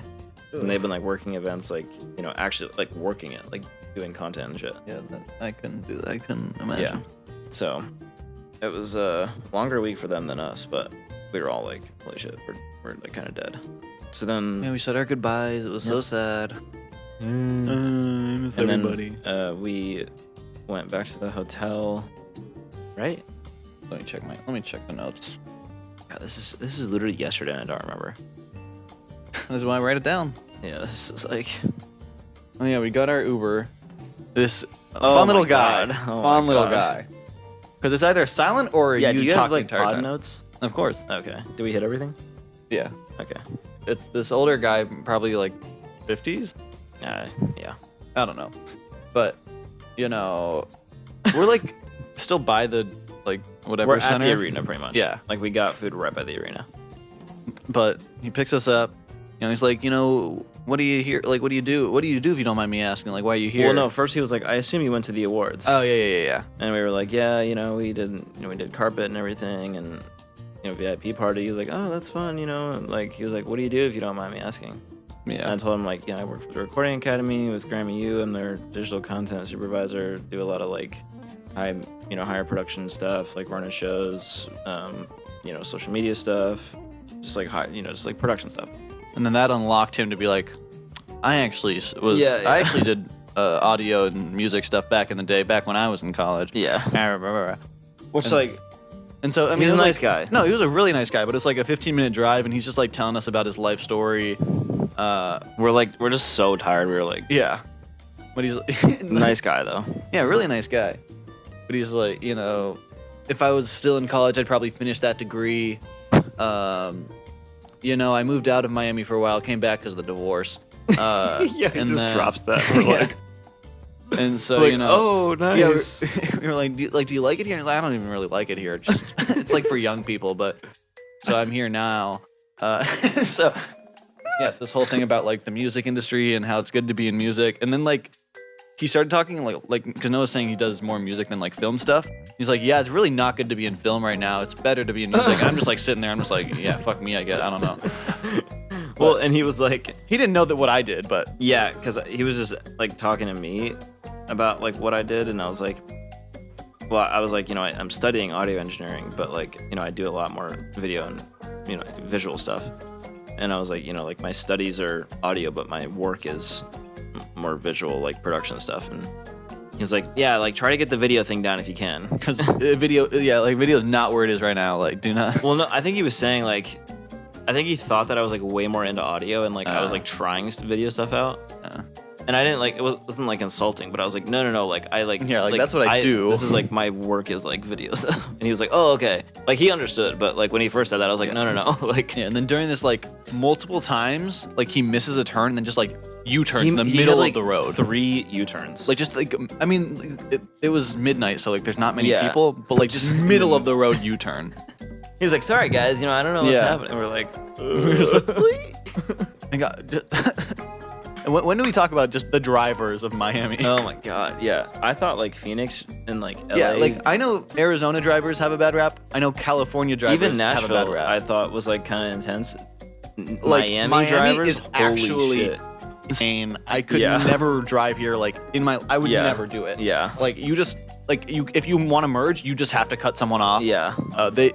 S2: and they've been like working events like actually like working it like doing content and shit.
S1: Yeah, I couldn't do that. I couldn't imagine.
S2: Yeah, so it was a longer week for them than us, but we were all like holy shit, we're like kind of dead. So then
S1: Yeah, we said our goodbyes. It was so sad. I miss
S2: and
S1: everybody.
S2: then we went back to the hotel, right?
S1: Let me check the notes.
S2: God, this is literally yesterday, and I don't remember.
S1: This is why I write it down.
S2: Yeah, this is like
S1: Oh yeah, we got our Uber. This
S2: Oh
S1: fun
S2: my
S1: little guy.
S2: God. Oh
S1: Fun
S2: my
S1: little
S2: gosh.
S1: guy. Because it's either silent or
S2: yeah.
S1: you
S2: Do you
S1: talk
S2: have like
S1: the entire
S2: pod
S1: time.
S2: notes?
S1: Of course.
S2: Okay. Do we hit everything?
S1: Yeah.
S2: Okay.
S1: It's this older guy, probably like 50s.
S2: Yeah.
S1: I don't know. But, we're like still by the like whatever
S2: We're
S1: center.
S2: at the arena, pretty much.
S1: Yeah.
S2: Like we got food right by the arena.
S1: But he picks us up. He's like, what do you here? Like, what do you do? What do you do if you don't mind me asking? Like, why are you here?
S2: Well, no. First, he was like, "I assume you went to the awards."
S1: Oh yeah.
S2: And we were like, "Yeah, we did carpet and everything, and VIP party." He was like, "Oh, that's fun," And like he was like, "What do you do if you don't mind me asking?" And I told him like, I work for the Recording Academy with Grammy U. I'm their digital content supervisor. Do a lot of like higher production stuff, like running shows, social media stuff, just like just like production stuff.
S1: And then that unlocked him to be like, I actually did audio and music stuff back in the day, back when I was in college.
S2: Yeah. Which
S1: And so, I mean,
S2: he's a
S1: it was
S2: nice guy.
S1: No, he was a really nice guy, but it's like a 15-minute drive, and he's just like telling us about his life story.
S2: We're just so tired. We were like,
S1: yeah, but he's
S2: nice guy though.
S1: Yeah, really nice guy. But he's like, if I was still in college, I'd probably finish that degree. I moved out of Miami for a while, came back because of the divorce.
S2: Yeah, he
S1: and
S2: just
S1: then,
S2: drops that. We're like,
S1: and so
S2: like, oh, nice.
S1: Yeah, we were like, do you like it here? And he's like, I don't even really like it here. Just it's like for young people, but so I'm here now. So yeah, it's this whole thing about like the music industry and how it's good to be in music, and then like he started talking like because Noah's saying he does more music than like film stuff. He's like, yeah, it's really not good to be in film right now. It's better to be in music. And I'm just like sitting there. I'm just like, yeah, fuck me, I guess. I don't know.
S2: Well, and he was like,
S1: he didn't know that what I did, but
S2: yeah, because he was just like talking to me about like what I did, and I was like, I'm studying audio engineering, but like, I do a lot more video and visual stuff. And I was like, like my studies are audio, but my work is more visual, like production stuff. And he was like, yeah, like try to get the video thing down if you can,
S1: because video is not where it is right now. Like, do not.
S2: Well, no, I think he was saying like, I think he thought that I was like way more into audio and like I was like trying video stuff out. And I didn't like, it wasn't like insulting, but I was like, no, like I like,
S1: yeah, like that's what I do.
S2: This is like my work is like video stuff. And he was like, oh, okay. Like he understood, but like when he first said that, I was like, no. Like,
S1: yeah, and then during this like multiple times, like he misses a turn and then just like U-turns in the middle of the road.
S2: 3 U-turns.
S1: Like just like, I mean, it was midnight, so like there's not many people, but like just middle of the road U-turn.
S2: He's like, sorry guys, I don't know what's happening. And we're like,
S1: I got. When do we talk about just the drivers of Miami?
S2: Oh my god, yeah. I thought like Phoenix and like LA.
S1: Yeah, like I know Arizona drivers have a bad rap. I know California drivers
S2: even Nashville,
S1: have a bad rap.
S2: I thought was like kind of intense.
S1: Like,
S2: Miami drivers
S1: is actually
S2: shit.
S1: insane. I could never drive here. Like I would never do it.
S2: Yeah.
S1: Like you just if you want to merge, you just have to cut someone off.
S2: Yeah.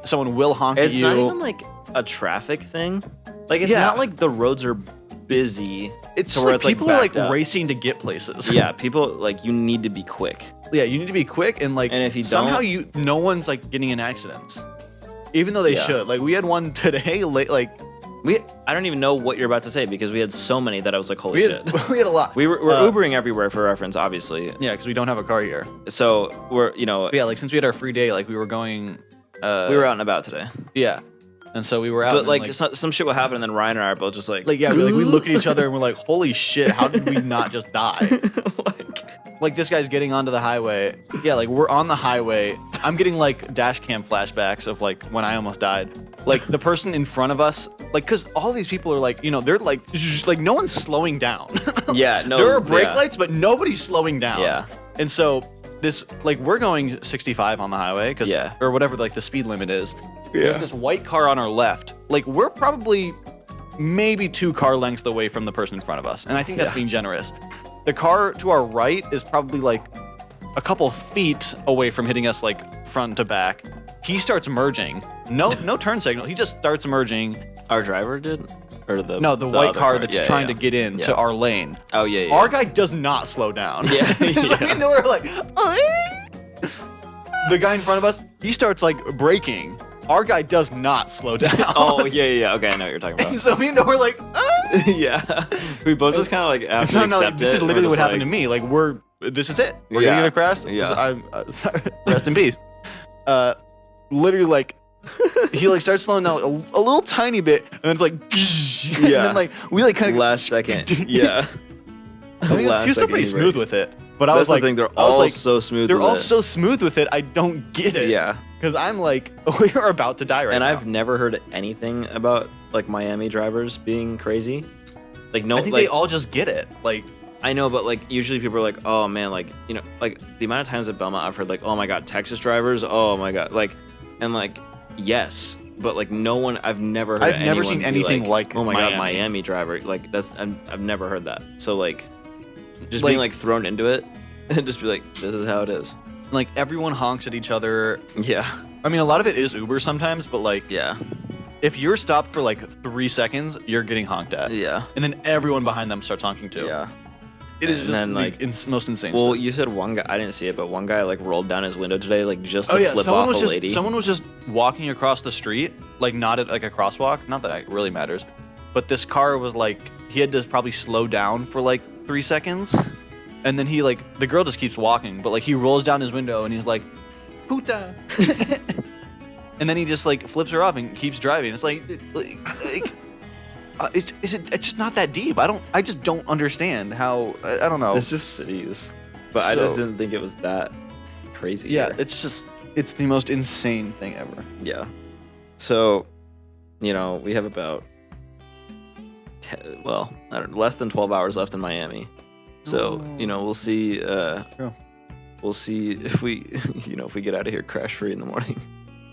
S1: Someone will honk at you.
S2: It's not even like a traffic thing. Like it's not like the roads are busy.
S1: It's
S2: where
S1: like
S2: it's
S1: people are like
S2: up.
S1: racing to get places.
S2: Yeah, people like you need to be quick.
S1: Yeah, you need to be quick and like
S2: and if you
S1: somehow
S2: don't,
S1: no one's like getting in accidents, even though they should. Like we had one today.
S2: I don't even know what you're about to say because we had so many that I was like, holy shit.
S1: We had a lot.
S2: We're Ubering everywhere for reference, obviously.
S1: Yeah, because we don't have a car here.
S2: So we're
S1: yeah, like since we had our free day, like we were going.
S2: We were out and about today.
S1: Yeah. And so we were out.
S2: But like some shit would happen, and then Ryan and I are both just like,
S1: we look at each other and we're like, holy shit, how did we not just die? like this guy's getting onto the highway. Yeah, like we're on the highway. I'm getting like dash cam flashbacks of like when I almost died. Like the person in front of us, like, cause all these people are like, they're like no one's slowing down.
S2: Yeah, no.
S1: There are brake lights, but nobody's slowing down.
S2: Yeah.
S1: And so this, like, we're going 65 on the highway, or whatever like the speed limit is. Yeah. There's this white car on our left. Like we're probably maybe 2 car lengths away from the person in front of us, and I think that's being generous. The car to our right is probably like a couple feet away from hitting us like front to back. He starts merging. No turn signal. He just starts merging.
S2: Our driver did? Or the
S1: white car that's trying to get into our lane.
S2: Oh, yeah.
S1: Our guy does not slow down.
S2: Yeah.
S1: So we're like, the guy in front of us, he starts like braking. Our guy does not slow down.
S2: Oh, yeah. Okay, I know what you're talking about.
S1: And so me and Noah were like,
S2: yeah. We both just kind of like have to accept
S1: this
S2: it.
S1: is literally what happened to me. Like this is it. We're gonna get a crash.
S2: Yeah.
S1: Rest in peace. Literally like, he like starts slowing down a little tiny bit, and then it's like, and then like we like kind of
S2: last second. Yeah.
S1: I mean, he was still pretty smooth with it. But I was
S2: like,
S1: like,
S2: the thing, they're all so smooth.
S1: They're all so smooth with it. I don't get it.
S2: Yeah.
S1: Because I'm like, we are about to die right now.
S2: And I've never heard anything about like Miami drivers being crazy. Like no,
S1: I think they all just get it. Like
S2: I know, but like usually people are like, oh man, like like the amount of times at Belmont I've heard like, oh my god, Texas drivers, oh my god, like, and like yes, but like no one. I've never heard.
S1: I've never seen anything like
S2: oh my god,
S1: Miami.
S2: Miami driver. Like I've never heard that. So like, just
S1: Like-
S2: being like thrown into it, and just be like, this is how it is.
S1: Like everyone honks at each other.
S2: Yeah,
S1: I mean, a lot of it is Uber sometimes, but like
S2: yeah,
S1: if you're stopped for like 3 seconds, you're getting honked at.
S2: yeah,
S1: And then everyone behind them starts honking too.
S2: yeah.
S1: It is
S2: And
S1: just
S2: then, like-
S1: most insane
S2: Well,
S1: stuff.
S2: you said one guy. I didn't see it, but one guy like rolled down his window today, like just to
S1: Oh yeah,
S2: flip
S1: someone
S2: off
S1: was
S2: a
S1: just
S2: lady.
S1: someone was just walking across the street, like not at like a crosswalk. Not that it really matters, but this car was like he had to probably slow down for like 3 seconds, and then he like the girl just keeps walking, but like he rolls down his window and he's like, "Puta," and then he just like flips her off and keeps driving. It's like it's just not that deep. I just don't understand how I don't know.
S2: It's just cities, but I just
S1: So-
S2: didn't think it was that crazy.
S1: Yeah,
S2: here.
S1: it's the most insane thing ever.
S2: Yeah. So, we have about I don't know, less than 12 hours left in Miami. So, we'll see.
S1: True.
S2: We'll see if we, if we get out of here crash free in the morning.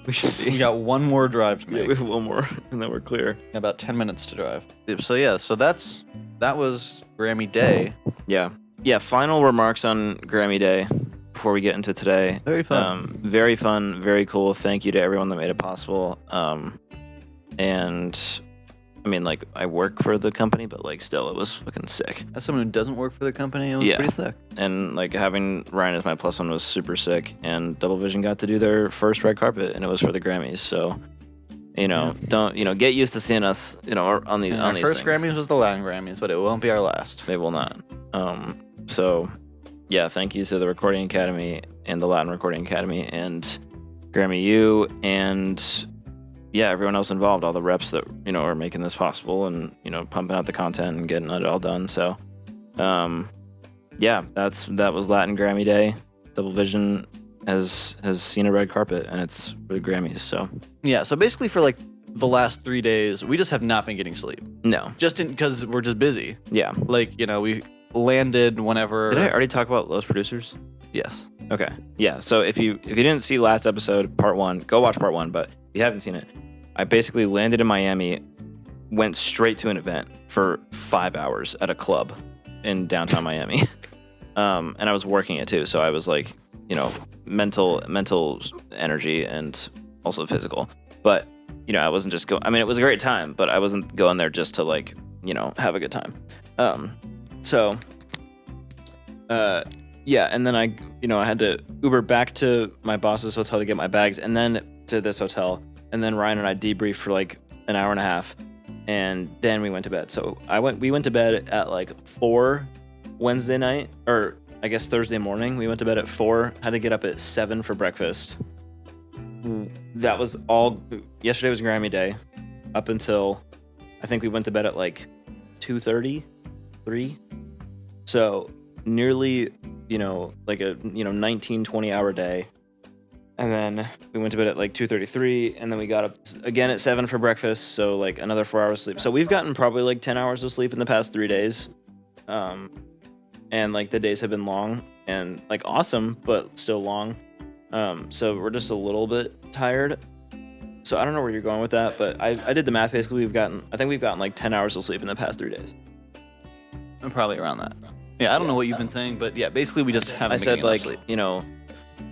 S2: We should be.
S1: We got one more drive to
S2: Yeah,
S1: make.
S2: we have one more, and then we're clear.
S1: About 10 minutes to drive. So yeah, that was Grammy Day.
S2: Yeah. Yeah. Final remarks on Grammy Day before we get into today.
S1: Very fun.
S2: Very fun. Very cool. Thank you to everyone that made it possible. And I mean, like, I work for the company, but like, still, it was fucking sick.
S1: As someone who doesn't work for the company, it was
S2: Yeah.
S1: pretty sick.
S2: And like having Ryan as my plus one was super sick. And Double Vision got to do their first red carpet, and it was for the Grammys. So, don't get used to seeing us, on these
S1: Our
S2: these
S1: first
S2: things.
S1: Grammys was the Latin Grammys, but it won't be our last.
S2: They will not. So, yeah, thank you to the Recording Academy and the Latin Recording Academy and Grammy U and everyone else involved, all the reps that are making this possible and pumping out the content and getting it all done. So, that was Latin Grammy Day. Double Vision has seen a red carpet, and it's for the Grammys. So
S1: Yeah, so basically for like the last 3 days, we just have not been getting sleep.
S2: no,
S1: Because we're just busy.
S2: yeah.
S1: Like, we landed whenever.
S2: Did I already talk about Los Producers?
S1: Yes.
S2: Okay. Yeah. So if you didn't see last episode, part 1, go watch part 1. But if you haven't seen it, I basically landed in Miami, went straight to an event for 5 hours at a club in downtown Miami, and I was working it too. So I was like, mental energy and also physical. But I wasn't just going. I mean, it was a great time, but I wasn't going there just to like have a good time. Yeah, and then I had to Uber back to my boss's hotel to get my bags, and then to this hotel, and then Ryan and I debriefed for like an hour and a half, and then we went to bed. So we went to bed at like 4 Wednesday night, or I guess Thursday morning. We went to bed at 4, had to get up at 7 for breakfast. That was all. Yesterday was Grammy Day, up until I think we went to bed at like 2:30, 3. So nearly, like a 19, 20 hour day. And then we went to bed at like 2:33, and then we got up again at 7 for breakfast, so like another 4 hours sleep. So we've gotten probably like 10 hours of sleep in the past 3 days. And like the days have been long and like awesome, but still long. So we're just a little bit tired. So I don't know where you're going with that, but I did the math. Basically, I think we've gotten like 10 hours of sleep in the past 3 days.
S1: I'm probably around that. Yeah, I don't know what you've been saying, but yeah, basically we just haven't
S2: I
S1: been
S2: said
S1: getting enough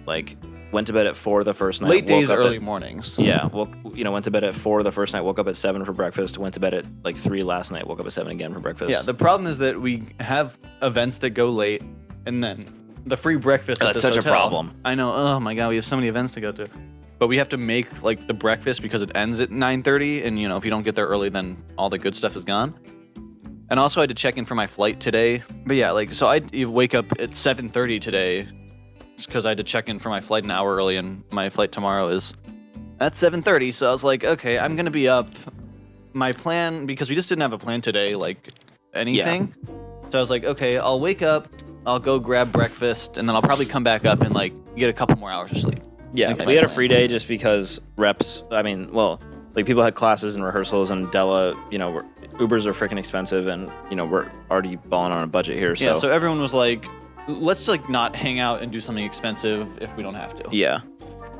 S2: like,
S1: sleep.
S2: like went to bed at 4 the first night.
S1: Late days,
S2: woke up
S1: early
S2: at-
S1: mornings.
S2: Yeah, went to bed at 4 the first night, woke up at 7 for breakfast, went to bed at like 3 last night, woke up at 7 again for breakfast.
S1: Yeah, the problem is that we have events that go late, and then the free breakfast.
S2: Oh,
S1: at
S2: that's
S1: this
S2: such a
S1: hotel.
S2: problem.
S1: I know. Oh my god, we have so many events to go to, but we have to make like the breakfast because it ends at 9:30, and if you don't get there early, then all the good stuff is gone. And also, I had to check in for my flight today. But yeah, like so, I wake up at 7:30 today, because I had to check in for my flight an hour early, and my flight tomorrow is at 7:30. So I was like, okay, I'm gonna be up. My plan, because we just didn't have a plan today, like anything. So I was like, okay, I'll wake up, I'll go grab breakfast, and then I'll probably come back up and like get a couple more hours of sleep.
S2: Yeah,
S1: Like
S2: we had a
S1: plan.
S2: free day just because reps. I mean, well, like people had classes and rehearsals, and Della, Ubers are freaking expensive, and we're already balling on a budget here.
S1: Yeah, so everyone was like, let's like not hang out and do something expensive if we don't have to.
S2: Yeah.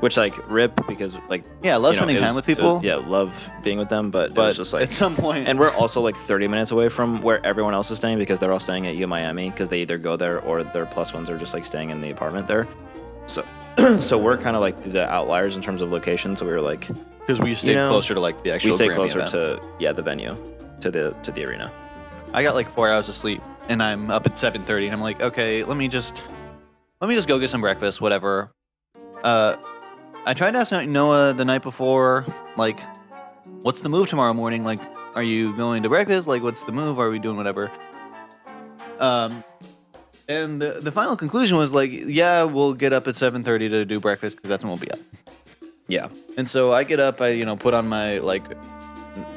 S2: which like rip because like
S1: Yeah, I love
S2: you know,
S1: spending
S2: it
S1: time
S2: was-
S1: with people.
S2: yeah, love being with them, but it
S1: But
S2: was just like
S1: at some point,
S2: and we're also like 30 minutes away from where everyone else is staying because they're all staying at U Miami because they either go there or their plus ones are just like staying in the apartment there. So so we're kind of like the outliers in terms of location. So we were like
S1: because we stayed closer to like the actual.
S2: we stay
S1: Grammy
S2: closer
S1: event.
S2: to the venue to the arena.
S1: I got like 4 hours of sleep, and I'm up at 7:30, and I'm like, okay, let me just go get some breakfast, whatever. I tried to ask Noah the night before, like, what's the move tomorrow morning? Like, are you going to breakfast? Like, what's the move? Are we doing whatever? And the final conclusion was like, yeah, we'll get up at 7:30 to do breakfast because that's when we'll be up.
S2: Yeah.
S1: And so I get up, I put on my like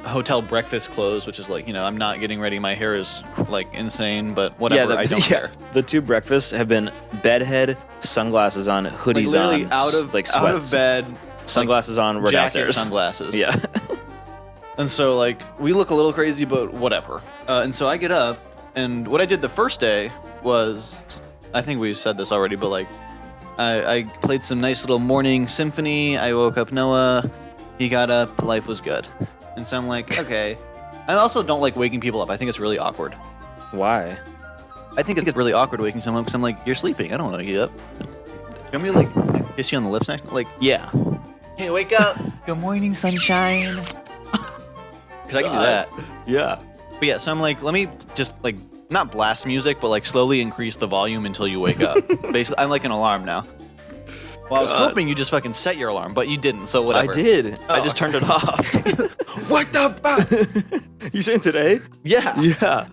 S1: hotel breakfast clothes, which is like, I'm not getting ready. My hair is like insane, but whatever. I don't care.
S2: The 2 breakfasts have been bedhead, sunglasses on, hoodies
S1: Like literally
S2: on,
S1: out of
S2: sweats,
S1: bed,
S2: sunglasses on, we're
S1: jacket,
S2: downstairs.
S1: sunglasses.
S2: Yeah.
S1: And so like we look a little crazy, but whatever. And so I get up, and what I did the first day was, I think we've said this already, but like I played some nice little morning symphony. I woke up Noah. He got up. Life was good. And so I'm like, okay. I also don't like waking people up. I think it's really awkward.
S2: Why?
S1: I think it's really awkward waking someone up because I'm like, you're sleeping. I don't want to get up. You want me to like kiss you on the lips next? Like,
S2: Yeah.
S1: hey, wake up. Good morning, sunshine. Because I can do that.
S2: Yeah.
S1: But yeah, so I'm like, let me just like not blast music, but like slowly increase the volume until you wake up. Basically, I'm like an alarm now. Well, I was
S2: God.
S1: hoping you just fucking set your alarm, but you didn't, so whatever.
S2: I did. I
S1: Oh.
S2: just turned it off.
S1: What the fuck?
S2: You saying today?
S1: Yeah.
S2: Yeah.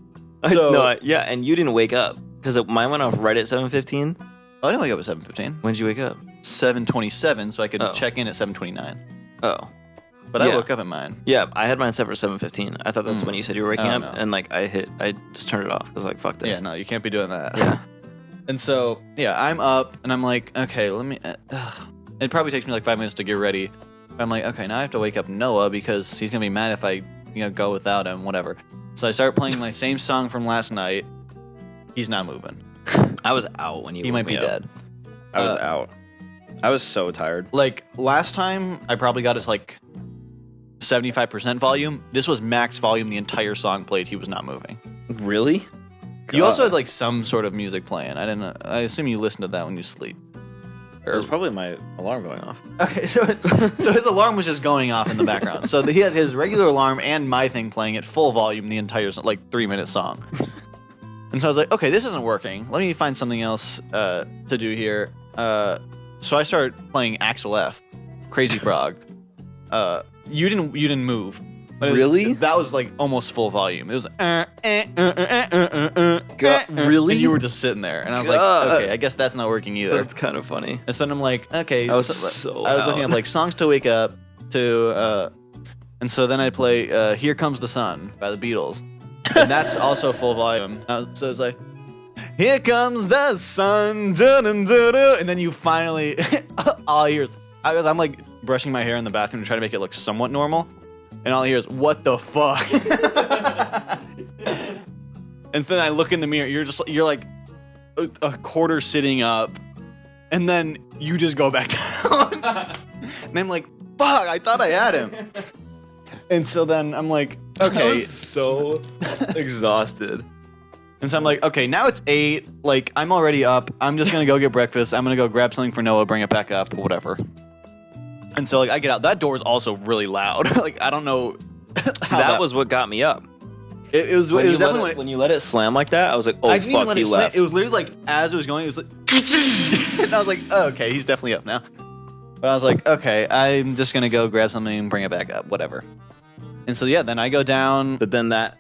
S1: So-
S2: Yeah, and you didn't wake up because mine went off right at 7:15.
S1: Oh, I didn't wake up at 7:15.
S2: When did you wake up?
S1: 7:27, so I could
S2: Oh.
S1: check in at 7:29.
S2: Oh.
S1: But I
S2: Yeah.
S1: woke up at mine.
S2: Yeah, I had mine set for 7:15. I thought that's when you said you were waking
S1: Oh,
S2: up,
S1: no.
S2: and like I just turned it off. I was like, fuck this.
S1: Yeah, no, you can't be doing that.
S2: Yeah.
S1: And so, yeah, I'm up, and I'm like, okay, let me... it probably takes me like 5 minutes to get ready. I'm like, okay, now I have to wake up Noah because he's going to be mad if I, go without him, whatever. So I start playing my same song from last night. He's not moving.
S2: I was out when you.
S1: He
S2: woke
S1: might
S2: me
S1: be
S2: up.
S1: dead.
S2: I was out. I was so tired.
S1: Like, last time, I probably got us like 75% volume. This was max volume. The entire song played. He was not moving.
S2: Really?
S1: You also
S2: God.
S1: had like some sort of music playing. I assume you listened to that when you sleep.
S2: It was probably my alarm going off.
S1: Okay, so his alarm was just going off in the background. So he had his regular alarm and my thing playing at full volume the entire 3-minute song. And so I was like, okay, this isn't working. Let me find something else to do here. So I started playing Axel F, Crazy Frog. You didn't move. But
S2: Really?
S1: That was like almost full volume. It was
S2: really?
S1: And you were just sitting there, and I was
S2: God.
S1: like, okay, I guess that's not working either.
S2: That's kind of funny.
S1: And so then I'm like, okay.
S2: I was
S1: I was looking at like songs to wake up to, and so then I play "Here Comes the Sun" by the Beatles, and that's also full volume. So it's like, "Here comes the sun," dun-dun-dun-dun, and then you finally all I hear is, I'm like brushing my hair in the bathroom to try to make it look somewhat normal, and all I hear is, "What the fuck?" And then I look in the mirror. You're like a quarter sitting up, and then you just go back down. And I'm like, fuck, I thought I had him. And so then I'm like, okay.
S2: so exhausted.
S1: And so I'm like, okay, now it's 8. Like, I'm already up. I'm just going to go get breakfast. I'm going to go grab something for Noah, bring it back up, whatever. And so, like, I get out. That door is also really loud. Like, I don't know how
S2: That was what got me up.
S1: It was definitely
S2: when you let it slam like that, I was like, oh,
S1: I didn't even
S2: fuck,
S1: let
S2: he
S1: it slam.
S2: left.
S1: It was literally like, as it was going, it was like, and I was like, oh, okay, he's definitely up now. But I was like, okay, I'm just going to go grab something and bring it back up, whatever. And so, yeah, then I go down.
S2: But then that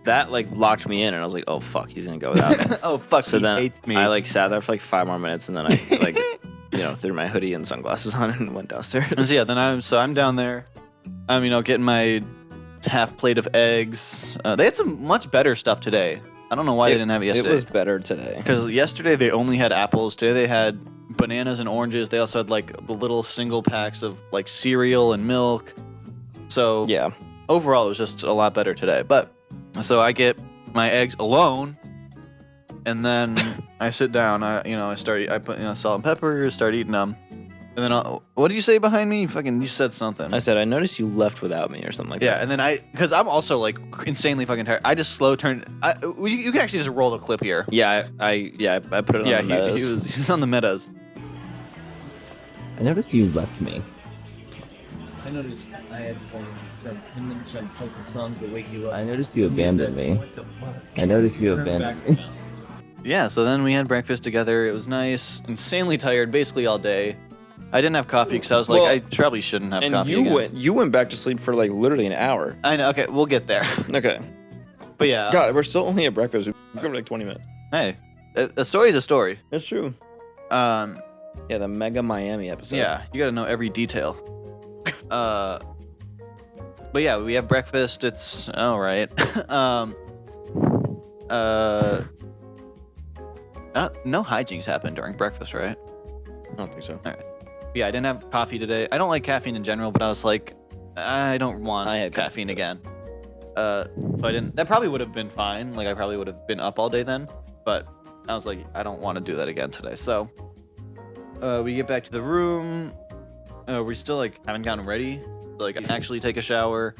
S2: like locked me in, and I was like, oh, fuck, he's going to go without me.
S1: Oh, fuck,
S2: So
S1: he
S2: then
S1: hates me.
S2: I like sat there for like 5 more minutes, and then I like, threw my hoodie and sunglasses on and went downstairs.
S1: And so, yeah, then I'm down there. I'm, getting my half plate of eggs. They had some much better stuff today. I don't know why they didn't have it yesterday.
S2: It was better today.
S1: Because yesterday they only had apples. Today they had bananas and oranges. They also had like the little single packs of like cereal and milk. So
S2: Yeah.
S1: overall it was just a lot better today. But so I get my eggs alone, and then I sit down. I put salt and pepper, start eating them. And And then what did you say behind me? You said something.
S2: I said, I noticed you left without me or something like that.
S1: Yeah, and then because I'm also like insanely fucking tired. I just slow turned. You can actually just roll the clip here.
S2: Yeah, I put it on the metas.
S1: He was on the metas.
S5: I noticed you left me.
S6: I noticed I had spent 10 minutes trying to play some songs that wake you up.
S5: I noticed you abandoned me.
S6: What the fuck?
S5: I noticed you abandoned me.
S1: Yeah, so then we had breakfast together. It was nice. Insanely tired, basically all day. I didn't have coffee because I was like,
S2: Well,
S1: I probably shouldn't have
S2: And
S1: coffee
S2: you
S1: again.
S2: you went back to sleep for like literally an hour.
S1: I know. Okay, we'll get there.
S2: Okay.
S1: But yeah.
S2: God, we're still only at breakfast. We covered like 20 minutes.
S1: Hey, a story's a story.
S2: That's true.
S1: Um,
S2: Yeah, the Mega Miami episode.
S1: yeah, you got to know every detail. But yeah, we have breakfast. It's all right. No hijinks happened during breakfast, right?
S2: I don't think so.
S1: Yeah, I didn't have coffee today. I don't like caffeine in general, but I was like, I don't want
S2: I had
S1: caffeine again. So I didn't. That probably would have been fine. Like I probably would have been up all day then. But I was like, I don't want to do that again today. So we get back to the room. We still like haven't gotten ready. Like I actually take a shower.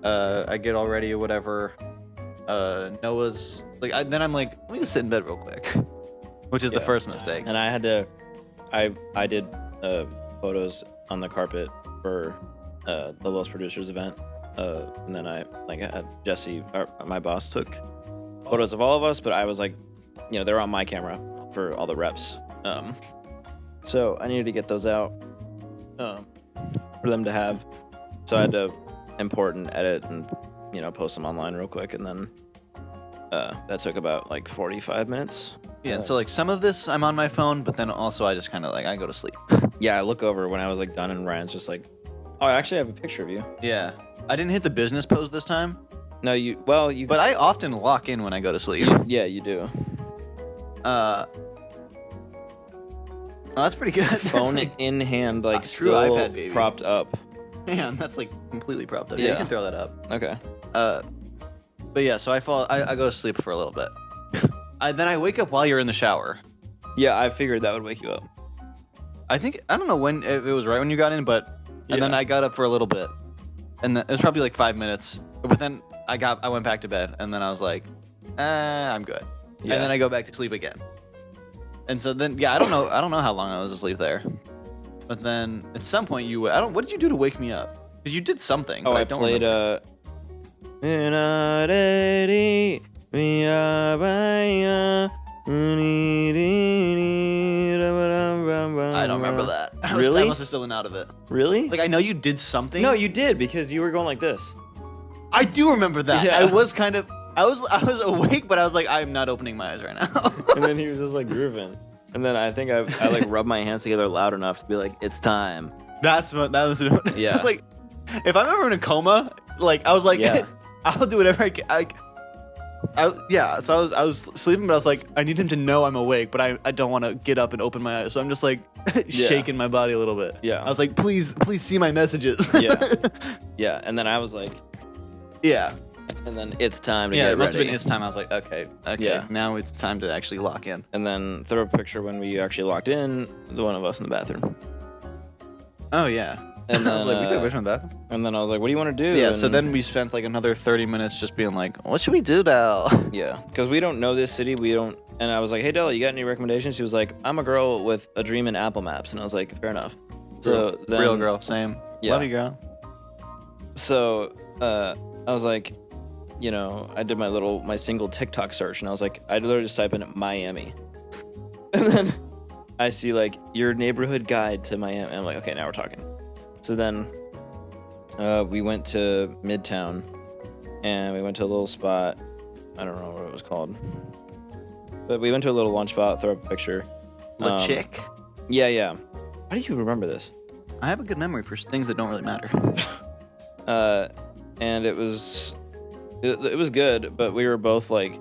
S1: I get all ready or whatever. Noah's like. Then I'm like, let me just sit in bed real quick, which is the first mistake.
S2: And I had to, I did photos on the carpet for the Los Producers event. And then I had Jesse, my boss, took photos of all of us, but I was like, they're on my camera for all the reps. So I needed to get those out for them to have. So I had to import and edit and post them online real quick, and then that took about like 45 minutes.
S1: Yeah, so like some of this I'm on my phone, but then also I just kind of like I go to sleep.
S2: Yeah, I look over when I was like done, and Ryan's just like, "Oh, I actually have a picture of you."
S1: Yeah, I didn't hit the business pose this time,
S2: No, you.
S1: but I often lock in when I go to sleep.
S2: Yeah, you do.
S1: Oh, that's pretty good.
S2: Phone
S1: That's
S2: in hand, like
S1: true
S2: still
S1: iPad, baby.
S2: propped up.
S1: man, that's like completely propped up. Yeah, you
S2: Yeah.
S1: can throw that up.
S2: Okay.
S1: But yeah, so I go to sleep for a little bit. Then I wake up while you're in the shower.
S2: Yeah, I figured that would wake you up.
S1: I don't know when if it was right when you got in, but and then
S2: Yeah.
S1: I got up for a little bit, and then, it was probably like 5 minutes. But then I went back to bed, and then I was like, I'm good.
S2: Yeah.
S1: And then I go back to sleep again. And so then I don't know how long I was asleep there. But then at some point what did you do to wake me up? Because you did something.
S2: Oh,
S1: but
S2: I
S1: don't
S2: played
S1: remember. I don't remember that. I
S2: Really?
S1: must have still been out of it.
S2: Really?
S1: Like I know you did something.
S2: No, you did, because you were going like this.
S1: I do remember that.
S2: Yeah.
S1: I was awake, but I was like, I'm not opening my eyes right now.
S2: And then he was just like grooving. And then I think I like rubbed my hands together loud enough to be like, it's time.
S1: That was
S2: Yeah.
S1: It's like if I'm ever in a coma, like I was like,
S2: Yeah.
S1: I'll do whatever I can. So I was sleeping, but I was like, I need him to know I'm awake, but I don't want to get up and open my eyes. So I'm just like shaking my body a little bit.
S2: Yeah.
S1: I was like, please see my messages.
S2: Yeah. Yeah. And then I was like,
S1: Yeah.
S2: and then it's time to
S1: Yeah,
S2: get
S1: it must
S2: ready.
S1: have been its time. I was like, okay,
S2: Yeah.
S1: now it's time to actually lock in.
S2: And then throw a picture when we actually locked in, the one of us in the bathroom.
S1: Oh yeah.
S2: And
S1: I was
S2: then,
S1: like, we took a picture in the bathroom.
S2: And then I was like, what do you want to do?
S1: Yeah, so
S2: And-
S1: then we spent like another 30 minutes just being like, what should we do now?
S2: Yeah, because we don't know this city. We don't. And I was like, hey, Della, you got any recommendations? She was like, I'm a girl with a dream in Apple Maps. And I was like, fair enough. So then,
S1: Real girl, same.
S2: Yeah.
S1: Love you, girl.
S2: So I was like, I did my single TikTok search, and I was like, I literally just type in Miami. And then I see like your neighborhood guide to Miami. And I'm like, okay, now we're talking. So then we went to Midtown, and we went to a little spot. I don't know what it was called, but we went to a little lunch spot, throw up a picture.
S1: La Chick.
S2: Yeah. How do you remember this?
S1: I have a good memory for things that don't really matter.
S2: And it was good, but we were both like,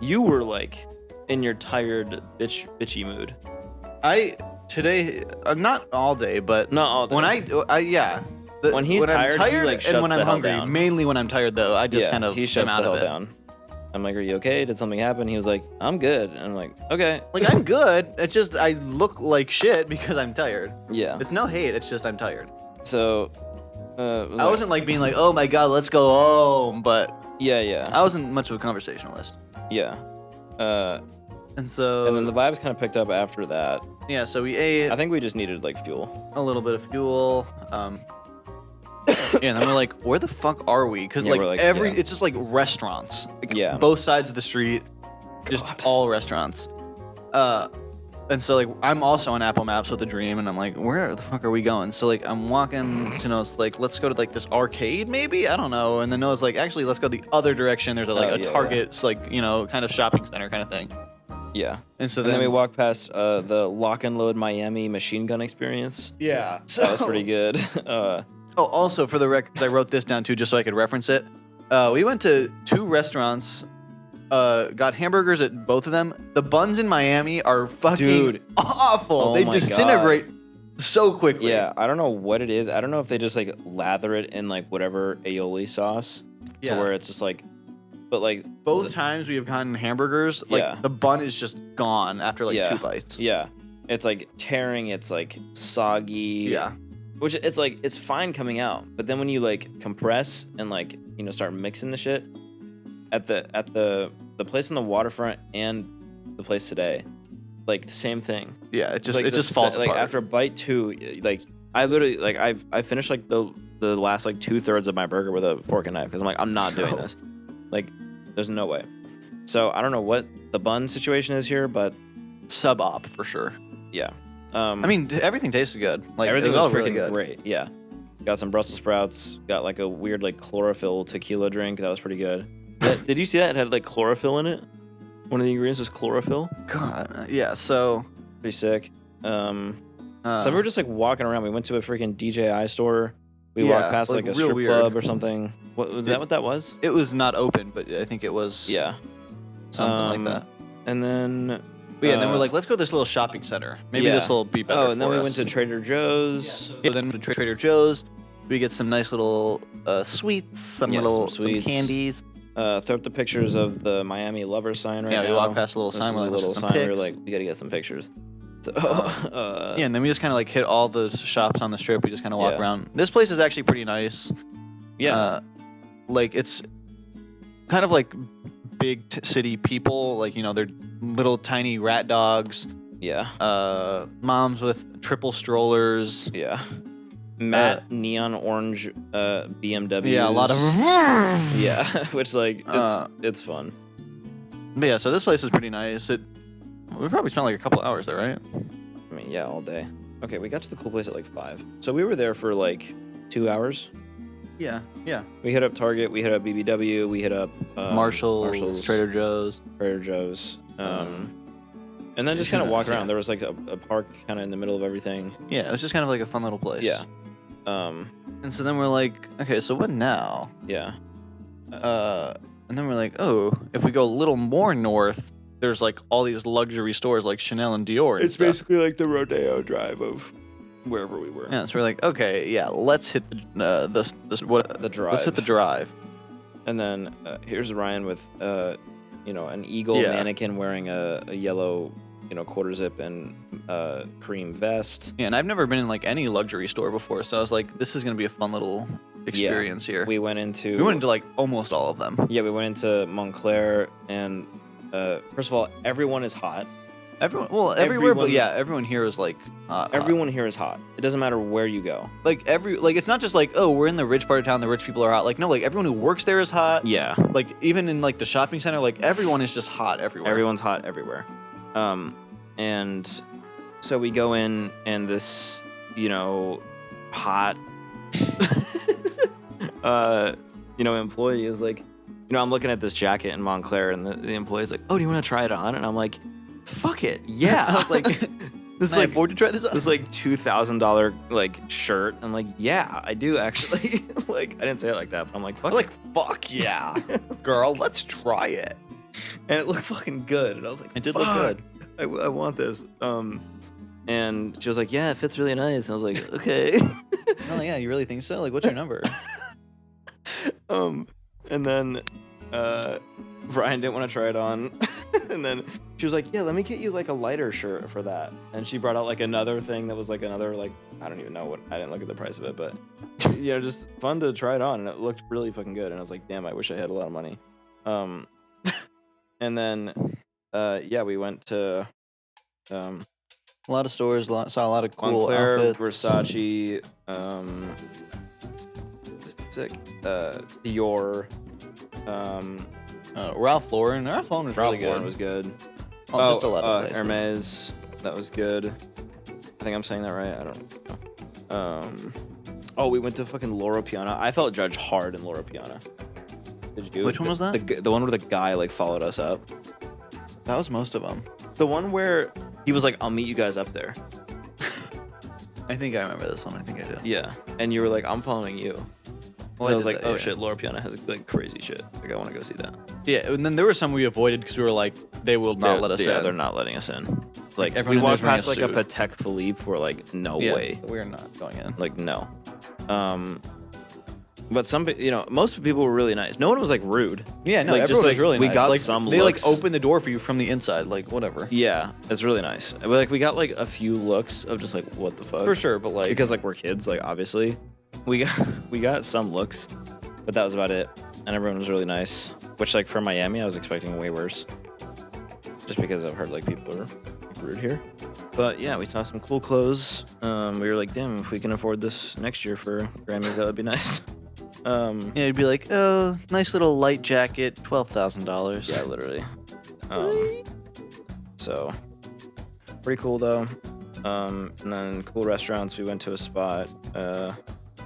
S2: you were like in your tired bitchy mood.
S1: Today, not all day, but
S2: Not all day.
S1: when yeah.
S2: When he's
S1: I'm
S2: tired, he, like,
S1: and
S2: shuts
S1: when
S2: the
S1: I'm
S2: hell
S1: hungry,
S2: down.
S1: mainly when I'm tired though, I just kind of
S2: he shuts
S1: am out
S2: the hell
S1: of it.
S2: down. I'm like, are you okay? Did something happen? He was like, I'm good. And I'm like, okay.
S1: Like, I'm good. It's just I look like shit because I'm tired.
S2: Yeah.
S1: It's no hate. It's just I'm tired.
S2: So,
S1: I wasn't like being like, oh my god, let's go home. But
S2: yeah.
S1: I wasn't much of a conversationalist.
S2: Yeah.
S1: And so.
S2: And then the vibes kind of picked up after that.
S1: Yeah, so we ate
S2: I think we just needed like fuel.
S1: a little bit of fuel. Yeah, and then we're like, where the fuck are we? Because
S2: Yeah,
S1: like,
S2: we're like,
S1: every,
S2: yeah.
S1: it's just like restaurants. Like,
S2: Yeah.
S1: both sides of the street, just all restaurants. And so like, I'm also on Apple Maps with a dream, and I'm like, where the fuck are we going? So like, I'm walking, you know, it's like, let's go to like this arcade, maybe, I don't know. And then Noah's like, actually, let's go the other direction. There's a Target's like, you know, kind of shopping center kind of thing.
S2: Yeah.
S1: And so
S2: And then we walked past the Lock and Load Miami machine gun experience.
S1: yeah, so
S2: That was pretty good.
S1: Oh, also for the record, 'cause I wrote this down too, just so I could reference it. We went to 2 restaurants, got hamburgers at both of them. The buns in Miami are fucking
S2: Dude.
S1: awful.
S2: Oh
S1: They
S2: my
S1: disintegrate so quickly.
S2: Yeah, I don't know what it is. I don't know if they just like lather it in like whatever aioli sauce
S1: Yeah.
S2: to where it's just like, but like
S1: Both times we have gotten hamburgers, like
S2: Yeah.
S1: the bun is just gone after like 2 bites.
S2: yeah, it's like tearing. It's like soggy.
S1: Yeah.
S2: Which it's like it's fine coming out, but then when you like compress and like you know start mixing the shit at the place on the waterfront and the place today, like the same thing.
S1: Yeah, it just
S2: like
S1: it just falls
S2: like
S1: apart.
S2: after bite 2, like I literally like I finished like the last like 2/3 of my burger with a fork and knife because I'm like I'm not doing this. Like there's no way. So I don't know what the bun situation is here, but
S1: Sub-op for sure.
S2: yeah.
S1: I mean, everything tasted good. Like
S2: everything
S1: it was all
S2: was
S1: really
S2: freaking
S1: good.
S2: great. Yeah. Got some Brussels sprouts. Got like a weird like chlorophyll tequila drink. That was pretty good. Did you see that? It had like chlorophyll in it. One of the ingredients was chlorophyll.
S1: God, yeah. So,
S2: Pretty sick. So we were just like walking around. We went to a freaking DJI store. We
S1: Yeah,
S2: walked past
S1: like,
S2: like a
S1: real
S2: strip
S1: weird.
S2: club or something. What was that? What that was?
S1: it was not open, but I think it was
S2: Yeah.
S1: something like that.
S2: And then.
S1: But yeah, and then we're like, let's go to this little shopping center. Maybe
S2: yeah.
S1: this will be better.
S2: Oh, and then
S1: for
S2: we
S1: us.
S2: went to Trader Joe's.
S1: Yeah, then to Trader Joe's, we get some nice little sweets, some
S2: Yeah,
S1: little
S2: some sweets.
S1: candies.
S2: Throw up the pictures of the Miami lover sign right
S1: Yeah,
S2: now.
S1: we walked past a little
S2: This
S1: sign.
S2: is
S1: We're
S2: a
S1: like,
S2: little
S1: some
S2: sign. We were
S1: pics.
S2: like, we gotta get some pictures. So,
S1: Yeah, and then we just kind of like hit all the shops on the strip. We just kind of walk
S2: Yeah.
S1: around. This place is actually pretty nice.
S2: yeah,
S1: Like it's kind of like big city people. Like, you know, they're little tiny rat dogs.
S2: yeah,
S1: Moms with triple strollers.
S2: yeah. Matte neon orange BMW.
S1: Yeah, a lot of.
S2: yeah, which like
S1: Uh,
S2: it's fun.
S1: But yeah, so this place is pretty nice. We probably spent like a couple hours there, right?
S2: I mean, yeah, all day. Okay, we got to the cool place at like 5, so we were there for like 2 hours.
S1: Yeah, yeah.
S2: We hit up Target, we hit up BBW, we hit up
S1: Marshall's, Trader Joe's.
S2: And then just kind of walk around. There was like a park kind of in the middle of everything.
S1: Yeah, it was just kind of like a fun little place.
S2: Yeah.
S1: And so then we're like, okay, so what now?
S2: Yeah.
S1: And then we're like, oh, if we go a little more north, there's like all these luxury stores like Chanel and Dior. And stuff.
S2: like the Rodeo Drive of wherever we were.
S1: Yeah, so we're like, okay, yeah, let's hit the
S2: The drive.
S1: Let's hit the drive.
S2: And then here's Ryan with you know, an eagle
S1: Yeah.
S2: mannequin wearing a yellow, you know, quarter zip and cream vest.
S1: Yeah, and I've never been in like any luxury store before, so I was like, this is gonna be a fun little experience here.
S2: We went into
S1: like almost all of them.
S2: Yeah, we went into Montclair, and first of all, everyone is hot.
S1: Everywhere, but
S2: Everyone-
S1: yeah, everyone here is like hot.
S2: Everyone here is hot. It doesn't matter where you go.
S1: Like it's not just like, oh, we're in the rich part of town, the rich people are hot. Like no, like everyone who works there is hot.
S2: Yeah,
S1: Like even in like the shopping center, like everyone is just hot everywhere.
S2: everyone's hot everywhere. And so we go in, and this, you know, hot, you know, employee is like, you know, I'm looking at this jacket in Montclair, and the employee's like, oh, do you want to try it on? And I'm like, fuck it, yeah.
S1: I was like,
S2: this is
S1: can I
S2: like
S1: afford to try this on?
S2: this like $2,000 like shirt. I'm like, yeah, I do actually. Like, I didn't say it like that, but I'm like, fuck
S1: I'm
S2: it.
S1: like, fuck yeah, girl, let's try it.
S2: And it looked fucking good. And I was like,
S1: It did look
S2: "Fuck,
S1: good.
S2: I want this. And she was like, yeah, it fits really nice. And I was like, okay.
S1: Oh yeah, you really think so? Like, what's your number?
S2: And then Brian didn't want to try it on. And then she was like, yeah, let me get you like a lighter shirt for that. And she brought out like another thing that was like another, like, I don't even know what, I didn't look at the price of it, but you know, just fun to try it on. And it looked really fucking good. And I was like, damn, I wish I had a lot of money. And then, yeah, we went to,
S1: A lot of stores, saw a lot of cool
S2: Moncler,
S1: outfits.
S2: Versace, sick, Dior,
S1: Ralph Lauren. Ralph Lauren was
S2: Ralph
S1: really good.
S2: Lauren was good.
S1: Oh, just a lot of places.
S2: Hermes, that was good. I think I'm saying that right. I don't know. Oh, we went to fucking Loro Piana. I felt judged hard in Loro Piana. Did you?
S1: Which one was that?
S2: The one where the guy like followed us up.
S1: That was most of them.
S2: The one where he was like, "I'll meet you guys up there."
S1: I think I remember this one. I think I did.
S2: Yeah, and you were like, "I'm following you."
S1: Well,
S2: So I was
S1: did
S2: like,
S1: that,
S2: "Oh
S1: yeah.
S2: shit, Loro Piana has like crazy shit. Like I want to go see that."
S1: Yeah, and then there were some we avoided because we were like, they will not let us
S2: Yeah,
S1: in.
S2: they're not letting us in. Like
S1: everyone
S2: we
S1: in
S2: walked
S1: there's wearing
S2: past
S1: a
S2: like a
S1: suit.
S2: Patek Philippe. We're like, no
S1: Yeah,
S2: way.
S1: we're not going in.
S2: Like no. But some, you know, most people were really nice. No one was like rude.
S1: Yeah, no,
S2: like,
S1: everyone
S2: just, like,
S1: was really
S2: we
S1: nice.
S2: got
S1: like,
S2: some
S1: They
S2: looks.
S1: like opened the door for you from the inside, like whatever.
S2: Yeah, it's really nice. But, like we got like a few looks of just like what the fuck.
S1: For sure, but like
S2: Because like we're kids, like obviously, we got some looks, but that was about it. And everyone was really nice. Which like for Miami, I was expecting way worse. Just because I've heard like people are rude here. But yeah, we saw some cool clothes. We were like, damn, if we can afford this next year for Grammys, that would be nice.
S1: yeah, it'd be like, oh, nice little light jacket, $12,000.
S2: Yeah, literally. So pretty cool though. And then cool restaurants. We went to a spot.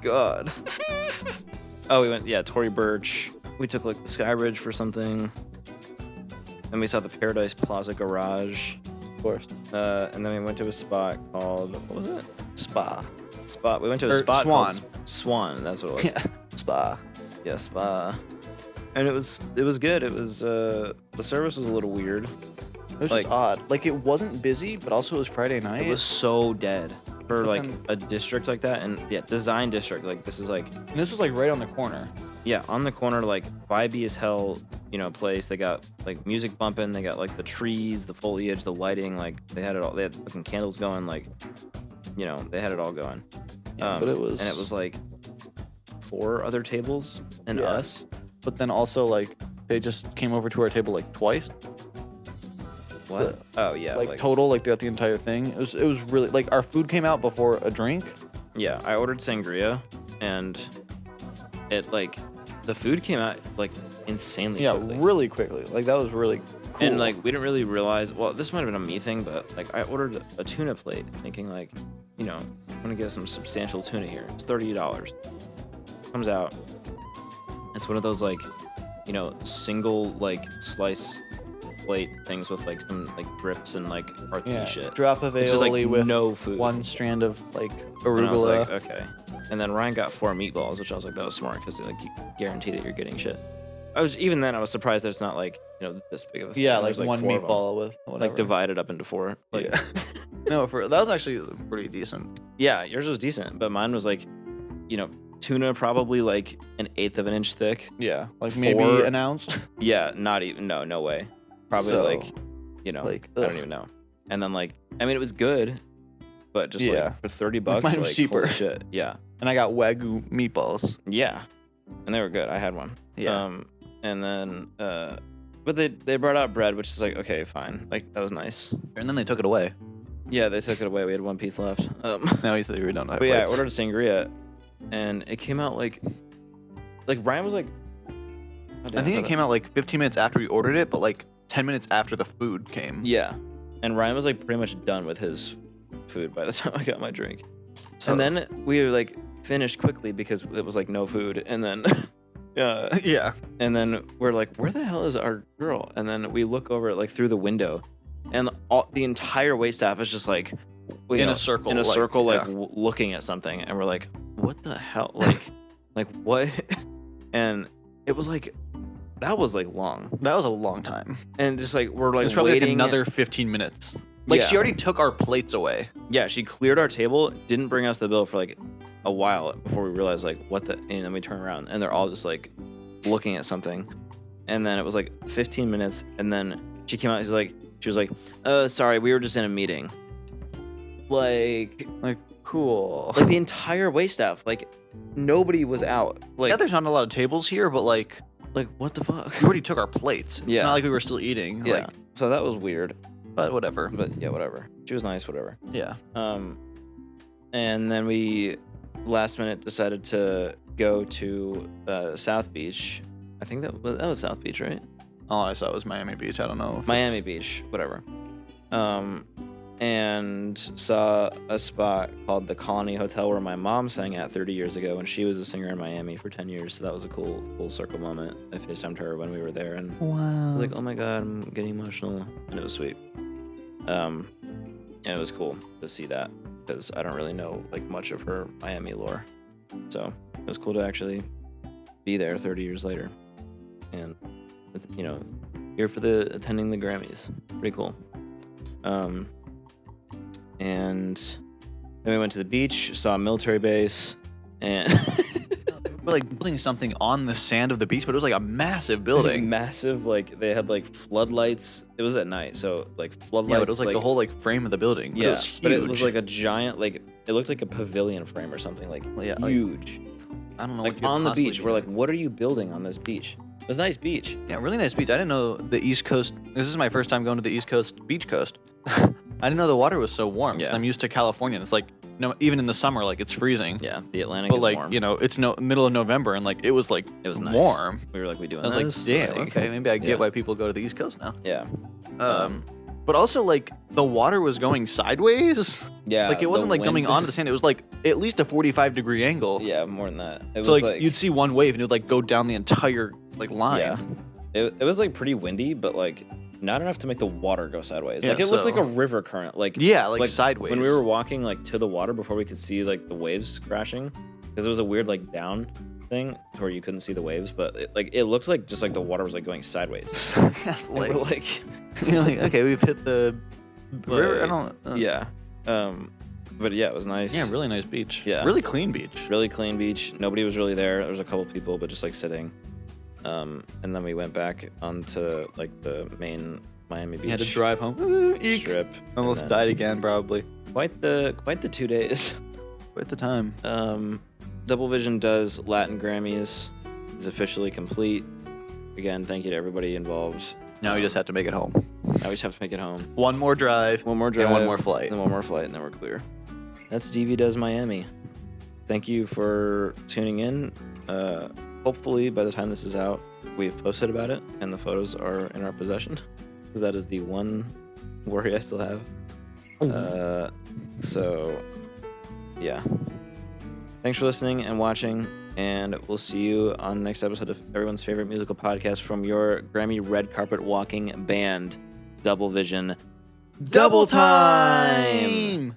S2: God. Oh, we went, yeah, Tory Burch. We took like the Sky Bridge for something. Then we saw the Paradise Plaza Garage.
S1: Of course.
S2: And then we went to a spot called, what was it?
S1: Spa.
S2: Spot. We went to a
S1: Or
S2: spot
S1: Swan.
S2: called Swan. That's what it was.
S1: Yeah, spa.
S2: Yeah, spa. And it was good. It was the service was a little weird.
S1: It was
S2: Like-
S1: just odd. Like it wasn't busy, but also it was Friday night.
S2: It was so dead for
S1: But
S2: like
S1: then-
S2: a district like that, and yeah, design district. Like this is like
S1: and this was like right on the corner.
S2: yeah, on the corner, like vibey as hell, you know, place. They got like music bumping. They got like the trees, the foliage, the lighting. Like they had it all. They had fucking candles going. Like you know, they had it all going.
S1: Yeah, but it was.
S2: and it was like 4 other tables and
S1: Yeah.
S2: us.
S1: But then also like they just came over to our table like twice.
S2: What? Oh yeah,
S1: Like total, like throughout the entire thing. It was really like our food came out before a drink.
S2: yeah. I ordered sangria, and it like the food came out like insanely
S1: Yeah,
S2: quickly.
S1: really quickly. Like that was really cool.
S2: And like we didn't really realize. Well, this might have been a me thing, but like I ordered a tuna plate, thinking like, you know, I'm gonna get some substantial tuna here. It's $30. Comes out. It's one of those like, you know, single like slice plate things with like some like drips and like artsy
S1: yeah,
S2: shit.
S1: drop of
S2: It's just like
S1: aioli with
S2: no food.
S1: one strand of like
S2: And I was
S1: arugula.
S2: like, okay. And then Ryan got 4 meatballs, which I was like, that was smart because like you guarantee that you're getting shit. I was surprised that it's not like, you know, this big of a thing.
S1: yeah,
S2: There's,
S1: like one
S2: 4 of them.
S1: meatball with whatever.
S2: Like divided up into 4. Like
S1: Yeah. No, that was actually pretty decent.
S2: yeah, yours was decent, but mine was like, you know, tuna probably like 1/8 of an inch thick.
S1: Yeah, like maybe
S2: 4
S1: an ounce.
S2: Yeah, not even no way. Probably
S1: So,
S2: like, you know,
S1: like,
S2: I don't
S1: ugh.
S2: even know. And then like, I mean, it was good, but just
S1: Yeah.
S2: like for $30,
S1: Mine was
S2: like
S1: cheaper.
S2: holy shit. Yeah,
S1: And I got Wagyu meatballs.
S2: yeah, and they were good. I had one.
S1: Yeah.
S2: And then but they brought out bread, which is like okay, fine. Like that was nice.
S1: And then they took it away.
S2: Yeah, they took it away. We had 1 piece left.
S1: Now he said we don't have
S2: But yeah, I
S1: plates.
S2: ordered a sangria, and it came out like Ryan was like.
S1: I think it came out like 15 minutes after we ordered it, but like 10 minutes after the food came.
S2: Yeah, and Ryan was like pretty much done with his food by the time I got my drink.
S1: So-
S2: And then we like finished quickly because it was like no food, and then
S1: Yeah.
S2: and then we're like, where the hell is our girl? And then we look over like through the window, and the entire wait staff is just like you
S1: In
S2: know,
S1: a circle,
S2: in a
S1: like,
S2: circle, like
S1: yeah.
S2: looking at something, and we're like, what the hell, like what? And it was like that was like long,
S1: That was a long time.
S2: and just like we're like
S1: It's probably
S2: waiting
S1: like another 15 minutes. Like
S2: Yeah.
S1: she already took our plates away.
S2: Yeah, she cleared our table, didn't bring us the bill for like a while before we realized like what the, and then we turn around and they're all just like looking at something. and then it was like 15 minutes, and then she came out. She was like, sorry, we were just in a meeting. Like
S1: Cool.
S2: like the entire waitstaff, like nobody was out. Like
S1: Yeah, there's not a lot of tables here, but like
S2: what the fuck?
S1: we already took our plates.
S2: Yeah.
S1: It's not like we were still eating.
S2: Yeah.
S1: Like,
S2: So that was weird,
S1: but whatever.
S2: but yeah, whatever. She was nice, whatever.
S1: Yeah.
S2: And then we last minute decided to go to South Beach. I think that was South Beach, right?
S1: All I saw was Miami Beach. I don't know. If
S2: Miami Beach, whatever. And saw a spot called the Colony Hotel where my mom sang at 30 years ago, and she was a singer in Miami for 10 years. So that was a cool full circle moment. I FaceTimed her when we were there, and I was like, oh my God, I'm getting emotional. And it was sweet. And it was cool to see that because I don't really know like much of her Miami lore. So it was cool to actually be there 30 years later. And, you know, here for attending the Grammys. Pretty cool. And then we went to the beach, saw a military base, and
S1: We're like building something on the sand of the beach, but it was like a massive building.
S2: massive, like they had like floodlights. It was at night, so like floodlights.
S1: Yeah, but it was like the whole like frame of the building. But
S2: yeah,
S1: it was huge.
S2: but it was like a giant, like it looked like a pavilion frame or something, like
S1: Yeah, like,
S2: huge.
S1: I don't know.
S2: Like
S1: what could
S2: on the
S1: possibly
S2: beach,
S1: be
S2: we're
S1: there.
S2: like, what are you building on this beach? It was a nice beach.
S1: Yeah, really nice beach. I didn't know the East Coast. This is my first time going to the East Coast beach coast. I didn't know the water was so warm.
S2: Yeah.
S1: I'm used to California. And it's like, even in the summer, like it's freezing.
S2: Yeah, the Atlantic
S1: But
S2: is
S1: like,
S2: warm.
S1: it's middle of November, and like it was like
S2: It was nice.
S1: warm.
S2: We were like, we doing
S1: I was
S2: this?
S1: like, damn, okay, maybe I get
S2: yeah.
S1: why people go to the East Coast now.
S2: Yeah.
S1: But also like the water was going sideways.
S2: Yeah.
S1: Like it
S2: the
S1: wasn't like coming
S2: wind-
S1: onto the sand. It was like at least a 45-degree angle.
S2: Yeah, more than that. It
S1: So
S2: was
S1: like you'd see one wave and it would like go down the entire like line.
S2: Yeah. It was like pretty windy, but like not enough to make the water go sideways.
S1: Yeah,
S2: Like it looked
S1: so-
S2: like a river current. Like
S1: Yeah, like sideways.
S2: When we were walking like to the water before we could see like the waves crashing, because it was a weird like down thing where you couldn't see the waves, but it looked like just like the water was like going sideways.
S1: Yes,
S2: And
S1: like,
S2: we're like,
S1: you're like, okay, we've hit the river. I don't.
S2: yeah. But yeah, it was nice.
S1: Yeah, really nice beach.
S2: Yeah.
S1: Really clean beach.
S2: Really clean beach. Nobody was really there. There was a couple people, but just like sitting. And then we went back onto like the main Miami Beach
S1: You had to drive home. Eek.
S2: strip. and
S1: Almost
S2: then-
S1: died again, probably.
S2: Quite the 2 days.
S1: At the time.
S2: Double Vision does Latin Grammys. Is officially complete. Again, thank you to everybody involved.
S1: Now we just have to make it home.
S2: Now we just have to make it home.
S1: One more drive.
S2: One more drive.
S1: And one more flight.
S2: And one more flight, and then we're clear. That's DV Does Miami. Thank you for tuning in. Hopefully, by the time this is out, we've posted about it, and the photos are in our possession. Because that is the one worry I still have. So, yeah. Thanks for listening and watching, and we'll see you on the next episode of everyone's favorite musical podcast from your Grammy red carpet walking band, Double Vision. Double time!